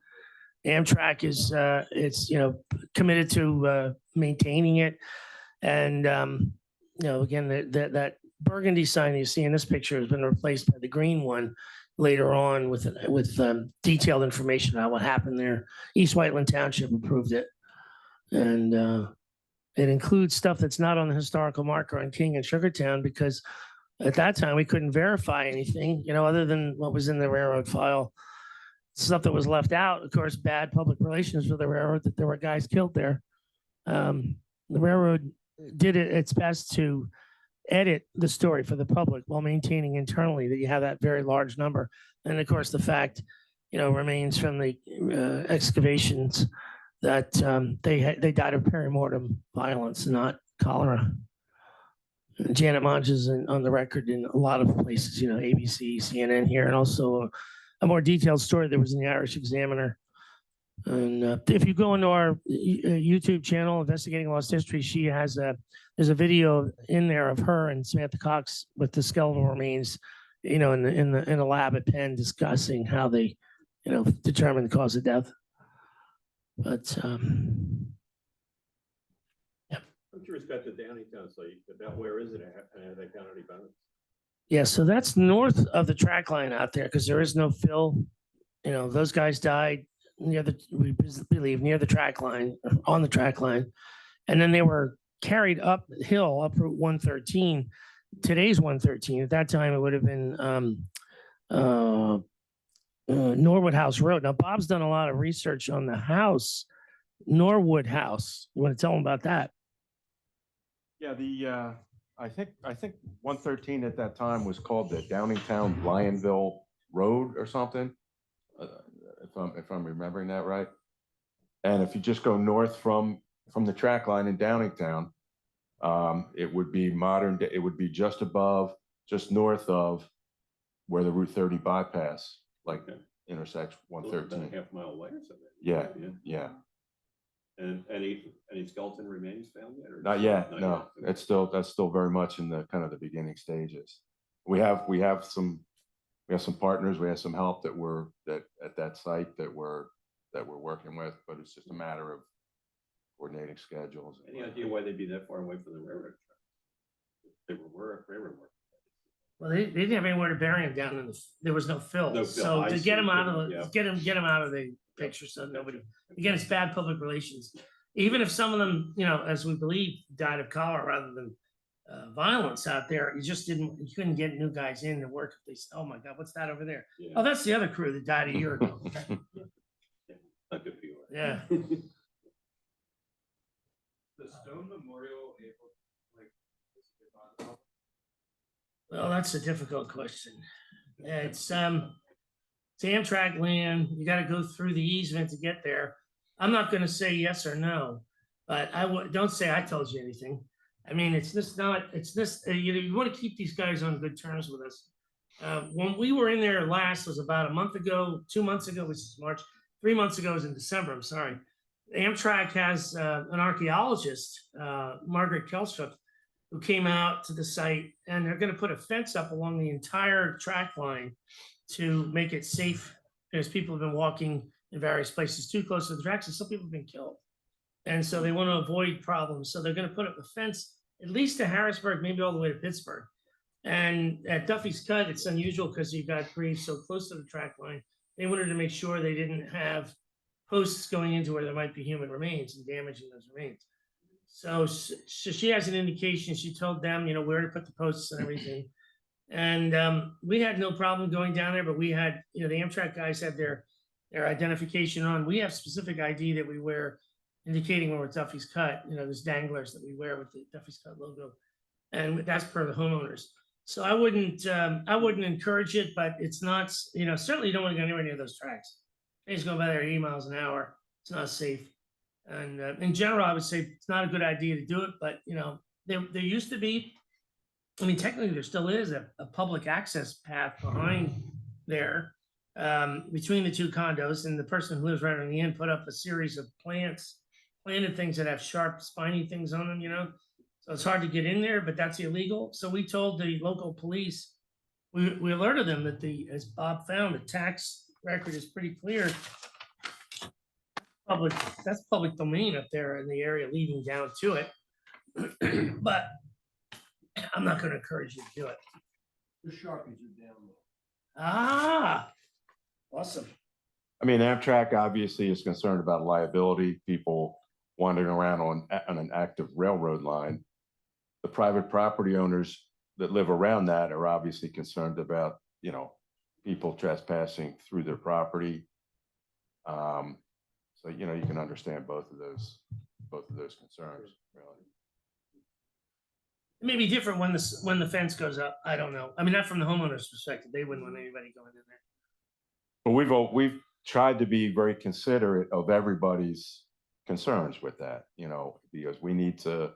Amtrak is it's committed to maintaining it, and again that burgundy sign you see in this picture has been replaced by the green one later on with detailed information about what happened there. East Whiteland Township approved it, and it includes stuff that's not on the historical marker on King and Sugartown because at that time we couldn't verify anything, other than what was in the railroad file. Stuff that was left out, of course, bad public relations for the railroad, that there were guys killed there. The railroad did its best to edit the story for the public while maintaining internally that you have that very large number. And of course, the fact, remains from the excavations that they died of perimortem violence, not cholera. Janet Monge is on the record in a lot of places, ABC, CNN here, and also a more detailed story that was in the Irish Examiner. And if you go into our YouTube channel, Investigating Lost History, she has there's a video in there of her and Samantha Cox with the skeletal remains, in the lab at Penn, discussing how they, determined the cause of death. But I'm curious about the Downingtown site. About where is it? And have they found any bones? yeah, so that's north of the track line out there because there is no fill. Those guys died we believe near the track line, on the track line, and then they were carried uphill, up Route 113. Today's 113. At that time, it would have been Norwood House Road. Now, Bob's done a lot of research on the house, Norwood House. You want to tell him about that? Yeah, I think 113 at that time was called the Downingtown Lionville Road or something, if I'm remembering that right. And if you just go north from the track line in Downingtown, it would be modern. It would be just north of where the Route 30 bypass intersects 113. About a half mile away or something. Yeah. And any skeleton remains found yet? Or Not yet. No, that's still very much in the kind of the beginning stages. We have some partners. We have some help that at that site that we're working with, but it's just a matter of coordinating schedules. Any idea why they'd be that far away from the railroad track? They were railroad work. Well, they didn't have anywhere to bury him down in there was no fill. No fill. So I to see. get him out of Yeah. get him out of the picture, so nobody. Again, it's bad public relations. Even if some of them, as we believe, died of cholera rather than violence out there, you couldn't get new guys in to work. If they said, "Oh my God, what's that over there?" Yeah. Oh, that's the other crew that died a year ago. Not good for you. Yeah. The stone memorial able, Well, that's a difficult question. It's Amtrak land. You got to go through the easement to get there. I'm not going to say yes or no, but don't say I told you anything. I mean, it's just not. It's this. You want to keep these guys on good terms with us. When we were in there last was about a month ago, 2 months ago, which is March. 3 months ago was in December. I'm sorry. Amtrak has an archaeologist, Margaret Kelstrup, who came out to the site, and they're going to put a fence up along the entire track line to make it safe, because people have been walking in various places too close to the tracks, and some people have been killed. And so they want to avoid problems. So they're going to put up a fence at least to Harrisburg, maybe all the way to Pittsburgh. And at Duffy's Cut, it's unusual because you've got graves so close to the track line. They wanted to make sure they didn't have posts going into where there might be human remains and damaging those remains. So she has an indication. She told them, where to put the posts and everything. And we had no problem going down there, but we had, the Amtrak guys had their identification on. We have specific ID that we wear, indicating when we're Duffy's Cut. There's danglers that we wear with the Duffy's Cut logo, and that's per the homeowners. So I wouldn't encourage it, but it's not, certainly you don't want to go anywhere near those tracks. Things go by there 80 miles an hour. It's not safe. And in general, I would say it's not a good idea to do it, but there used to be, technically there still is a public access path behind there between the two condos, and the person who lives right on the end put up a series of planted things that have sharp spiny things on them, so it's hard to get in there, but that's illegal. So we told the local police, we alerted them that as Bob found, the tax record is pretty clear. That's public domain up there in the area leading down to it. But I'm not going to encourage you to do it. The Sharpies are down there. Ah, awesome. Amtrak obviously is concerned about liability, people wandering around on an active railroad line. The private property owners that live around that are obviously concerned about, people trespassing through their property. So, you can understand both of those concerns, really. It may be different when the fence goes up. I don't know. Not from the homeowner's perspective. They wouldn't want anybody going in there. But we've tried to be very considerate of everybody's concerns with that, because we need to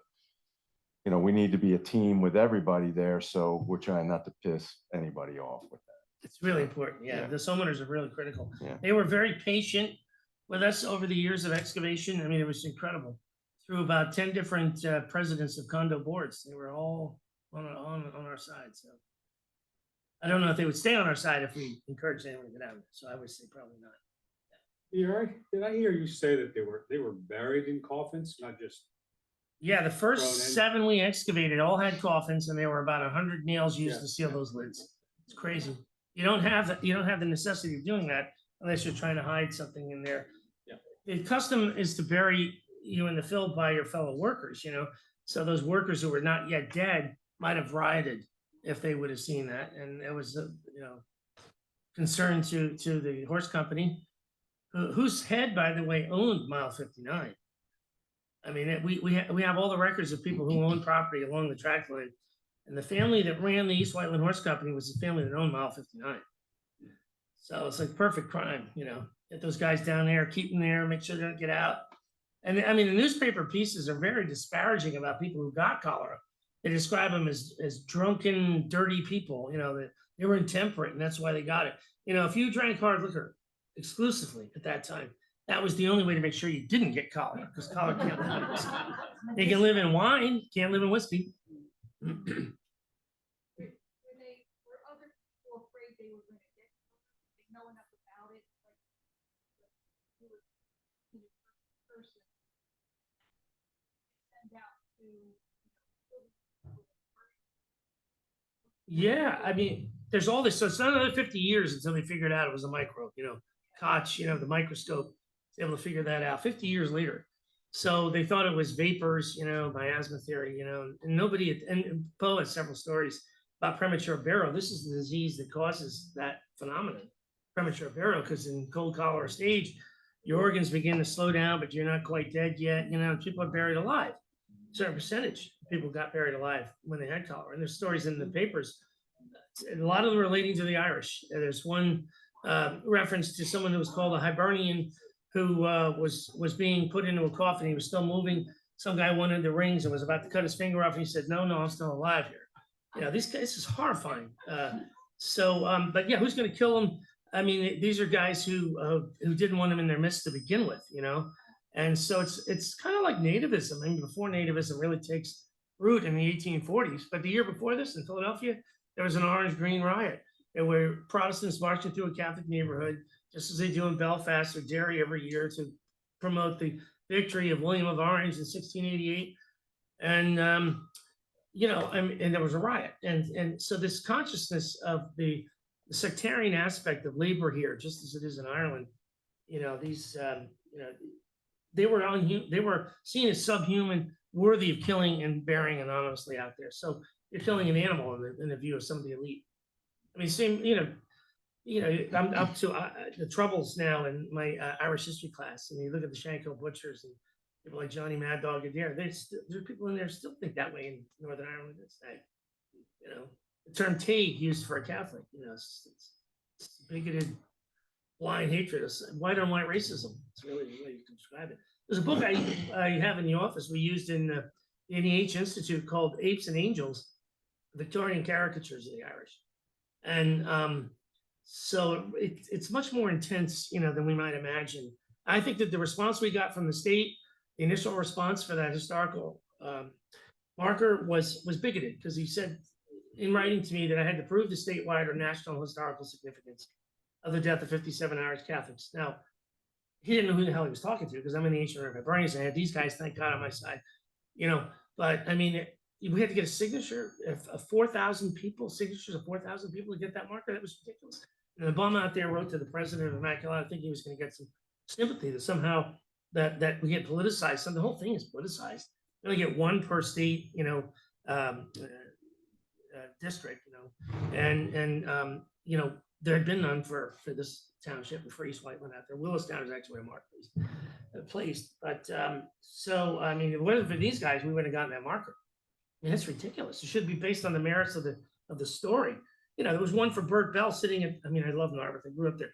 be a team with everybody there. So we're trying not to piss anybody off with that. It's really important. Yeah. Yeah. The homeowners are really critical. Yeah. They were very patient with us over the years of excavation. It was incredible. Through about 10 different presidents of condo boards. They were all on our side. So I don't know if they would stay on our side if we encouraged anyone to get out of it. So I would say probably not. Did I hear you say that they were buried in coffins, not just? Yeah, the first Thrown in. 7 we excavated all had coffins, and there were about 100 nails used Yeah. to seal those lids. It's crazy. You don't have the necessity of doing that unless you're trying to hide something in there. Yeah. The custom is to bury you in the field by your fellow workers, so those workers who were not yet dead might have rioted if they would have seen that. And it was concern to the horse company, whose head, by the way, owned mile 59. We have all the records of people who own property along the track line, and the family that ran the East Whiteland Horse Company was the family that owned mile 59. So it's like perfect crime, get those guys down there, keep them there, make sure they don't get out. And the newspaper pieces are very disparaging about people who got cholera. They describe them as drunken, dirty people, that they were intemperate and that's why they got it. If you drank hard liquor exclusively at that time, that was the only way to make sure you didn't get cholera, because cholera can't live in whiskey. They can live in wine, can't live in whiskey. Were other people afraid they were going to get they know enough about it, like you were person send out to Yeah, there's all this. So it's not another 50 years until they figured out it was a microbe. Koch, the microscope, was able to figure that out 50 years later. So they thought it was vapors, miasma theory, and nobody, and Poe has several stories about premature burial. This is the disease that causes that phenomenon, premature burial, because in cold cholera stage, your organs begin to slow down, but you're not quite dead yet. People are buried alive. A certain percentage of people got buried alive when they had cholera. And there's stories in the papers a lot of them relating to the Irish. There's one reference to someone who was called a Hibernian who was being put into a coffin. He was still moving. Some guy wanted the rings and was about to cut his finger off. And he said, no, I'm still alive here. You know, this is horrifying. But yeah, who's going to kill them? I mean, these are guys who didn't want them in their midst to begin with, you know? And so it's kind of like nativism. I mean, before nativism really takes root in the 1840s, but the year before this in Philadelphia, there was an orange-green riot. There were Protestants marching through a Catholic neighborhood, just as they do in Belfast or Derry every year to promote the victory of William of Orange in 1688. And, you know, and there was a riot. And so this consciousness of the sectarian aspect of labor here, just as it is in Ireland, you know, these, you know, they were seen as subhuman, worthy of killing and burying anonymously out there. So you're killing an animal in the view of some of the elite. I mean, same, you know, I'm up to the troubles now in my Irish history class, and you look at the Shankill butchers and people like Johnny Mad Dog Adair. There's people in there who still think that way in Northern Ireland. It's like, you know, the term "taig" used for a Catholic, you know, it's bigoted, blind hatred, white on white racism. It's really the way you can describe it. There's a book I have in the office we used in the NEH Institute called Apes and Angels, Victorian Caricatures of the Irish. And so it's much more intense, you know, than we might imagine. I think that the response we got from the state, the initial response for that historical marker was bigoted, because he said in writing to me that I had to prove the statewide or national historical significance of the death of 57 Irish Catholics. Now, he didn't know who the hell he was talking to, because I'm in the ancient River Hibernians. I had these guys, thank God, on my side, you know. But I mean, we had to get a signature of 4,000 people, signatures of 4,000 people to get that marker. That was ridiculous. And the bum out there wrote to the president of Immaculata, thinking he was going to get some sympathy, that somehow that we get politicized. So the whole thing is politicized. You only get one per state, you know, district, you know, and you know, there had been none for this township and for East Whiteland out there. Willistown is actually where Mark was placed. But so, I mean, if it wasn't for these guys, we wouldn't have gotten that marker. I mean, it's ridiculous. It should be based on the merits of the story. You know, there was one for Bert Bell sitting at, I mean, I love Narberth, I grew up there.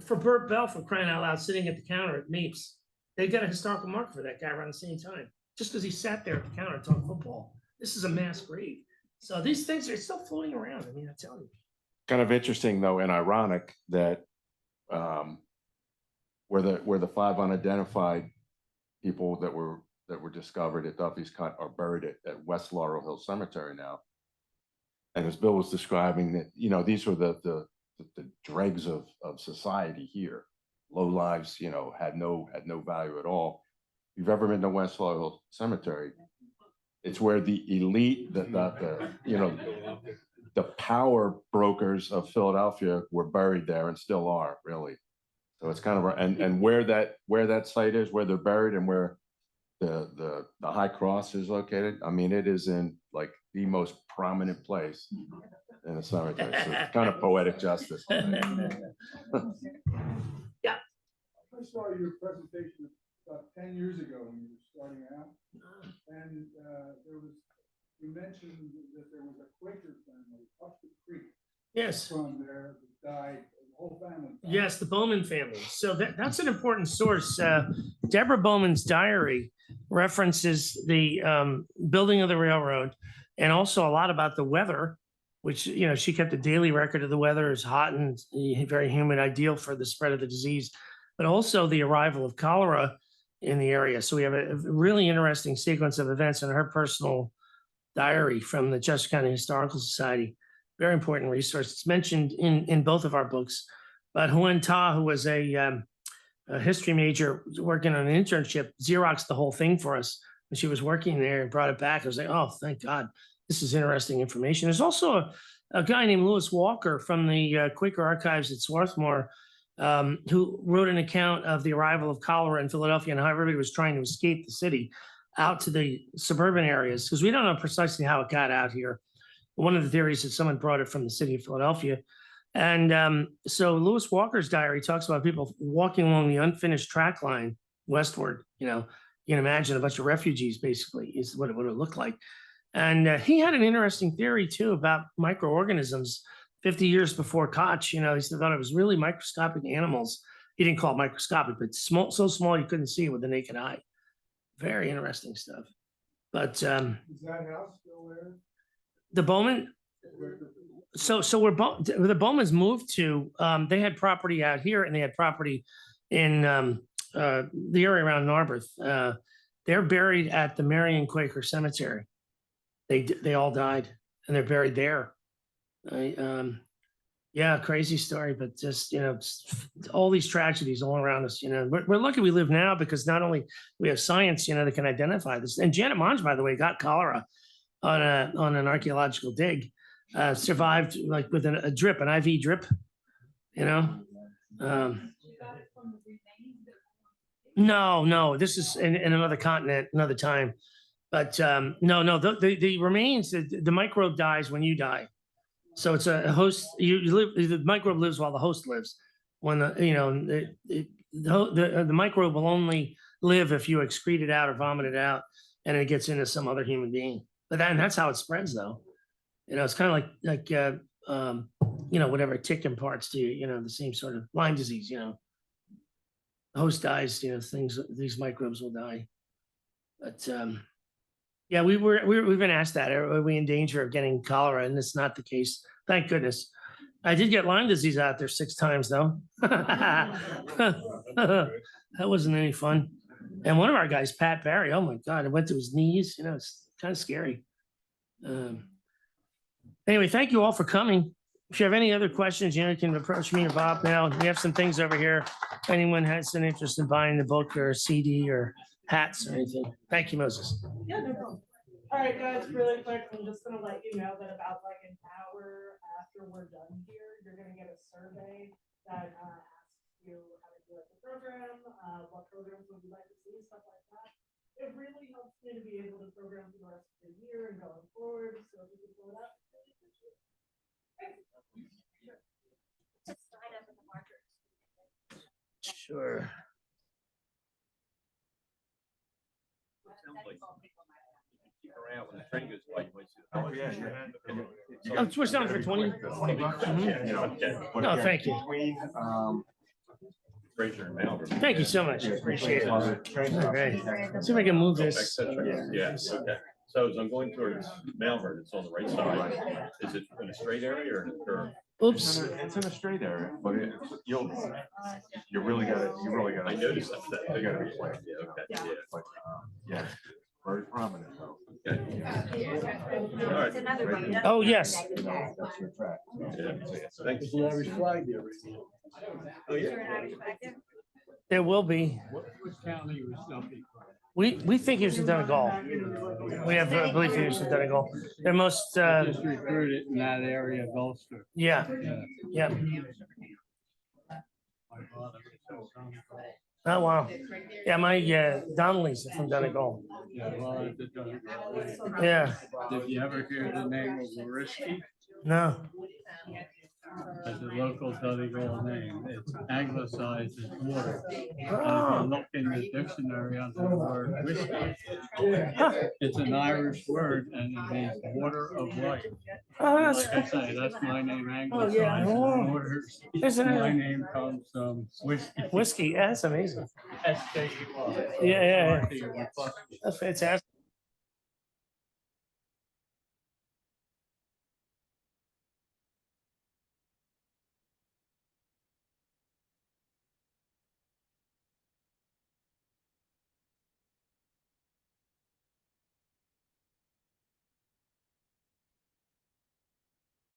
For Bert Bell, for crying out loud, sitting at the counter at Mapes, they got a historical marker for that guy around the same time, just because he sat there at the counter talking football. This is a mass grave. So these things are still floating around. I mean, I tell you. Kind of interesting though, and ironic that where the 5 unidentified people that were discovered at Duffy's Cut are buried at West Laurel Hill Cemetery now. And as Bill was describing, that, you know, these were the dregs of society here. Low lives, you know, had no value at all. If you've ever been to West Laurel Hill Cemetery, it's where the elite, the you know, the power brokers of Philadelphia were buried there and still are, really. So it's kind of, and where that site is, where they're buried, and where the high cross is located, I mean, it is in like the most prominent place in the cemetery. So it's kind of poetic justice. Yeah. I saw your presentation about 10 years ago when you were starting out, and you mentioned that there was a Quaker family up the creek Yes. from there that died, the whole family died. Yes, the Bowman family. So that's an important source. Deborah Bowman's diary references the building of the railroad, and also a lot about the weather, which, you know, she kept a daily record of the weather. It's hot and very humid, ideal for the spread of the disease, but also the arrival of cholera in the area. So we have a really interesting sequence of events in her personal diary from the Chester County Historical Society. Very important resource. It's mentioned in both of our books. But Huan Ta, who was a history major working on an internship, Xeroxed the whole thing for us when she was working there and brought it back. I was like, oh, thank God, this is interesting information. There's also a guy named Lewis Walker from the Quaker Archives at Swarthmore, who wrote an account of the arrival of cholera in Philadelphia and how everybody was trying to escape the city out to the suburban areas, because we don't know precisely how it got out here. One of the theories is someone brought it from the city of Philadelphia. And so Lewis Walker's diary talks about people walking along the unfinished track line westward. You know, you can imagine a bunch of refugees, basically, is what it would have looked like. And he had an interesting theory too about microorganisms 50 years before Koch. You know, he thought it was really microscopic animals. He didn't call it microscopic, but small, so small you couldn't see it with the naked eye. Very interesting stuff. But Is that house still there? the Bowman, so the Bowmans moved to, they had property out here and they had property in the area around Narberth. They're buried at the Marion Quaker Cemetery. They all died and they're buried there. Yeah, crazy story, but just, you know, all these tragedies all around us, you know, we're lucky we live now because not only we have science, you know, that can identify this. And Janet Monge, by the way, got cholera on an archaeological dig, survived like with a drip, an IV drip, you know. No, this is in another continent, another time. But no, the remains, the microbe dies when you die. So it's a host. You live. The microbe lives while the host lives. When the microbe will only live if you excrete it out or vomit it out, and it gets into some other human being. But that's how it spreads, though. You know, it's kind of like you know, whatever tick imparts to you. You know, the same sort of Lyme disease. You know, the host dies. You know, these microbes will die. But yeah, we've been asked that. Are we in danger of getting cholera? And it's not the case. Thank goodness. I did get Lyme disease out there 6 times though. That wasn't any fun. And one of our guys, Pat Barry, oh my God, it went to his knees. You know, it's kind of scary. Anyway, thank you all for coming. If you have any other questions, you can approach me or Bob now. We have some things over here. If anyone has an interest in buying the book or a CD or hats or anything. Thank you, Moses. Yeah, no problem. All right, guys, really quick, I'm just gonna let you know that about like an hour after we're done here, you're gonna get a survey that asks you how to do the program, what programs would you like to see, stuff like that. It really helps me to be able to program for the rest of the year and going forward, so if you can pull it up. Really appreciate it. Okay. Sure. Just sign up in the markers. Sure. Sounds like keep around when the train goes by, you might see. Oh, yeah, yeah. Oh, switch down for 20. Mhm. No, thank you. Between, Fraser and Malvern. Thank you so much. Appreciate it. All right. See if I can move this. Yeah, okay. So as I'm going towards Malvern, it's on the right side. Is it in a straight area or in a curve? Oops. It's in a straight area, but you really gotta. I noticed that. You gotta be quick. Yeah, okay, yeah. But, yeah, very prominent though. Okay. All right. It's another one. Oh, yes. That's your track. Yeah. Thanks. Oh, Is yeah. there an Irish flag there? There will be. What county was Duffy from? We think he was from Donegal. We have a belief he was from Donegal. They're most, Just recruited in that area of Ulster. yeah, yeah. Oh, wow. Yeah, my Donnellys are from Donegal. Yeah, well, it doesn't- Yeah, Did you ever hear the name of Wariski? no. As a local Donegal name, it's anglicized as water. And if you Oh, look in the dictionary under the word whiskey, huh. it's an Irish word and it means water of life. Oh, Like that's, I say, that's my name Oh, yeah. anglicized as waters. Isn't it? My name comes from whiskey. whiskey. Yeah, that's amazing. S-K-E-Y. Yeah, yeah, Yeah. That's fantastic.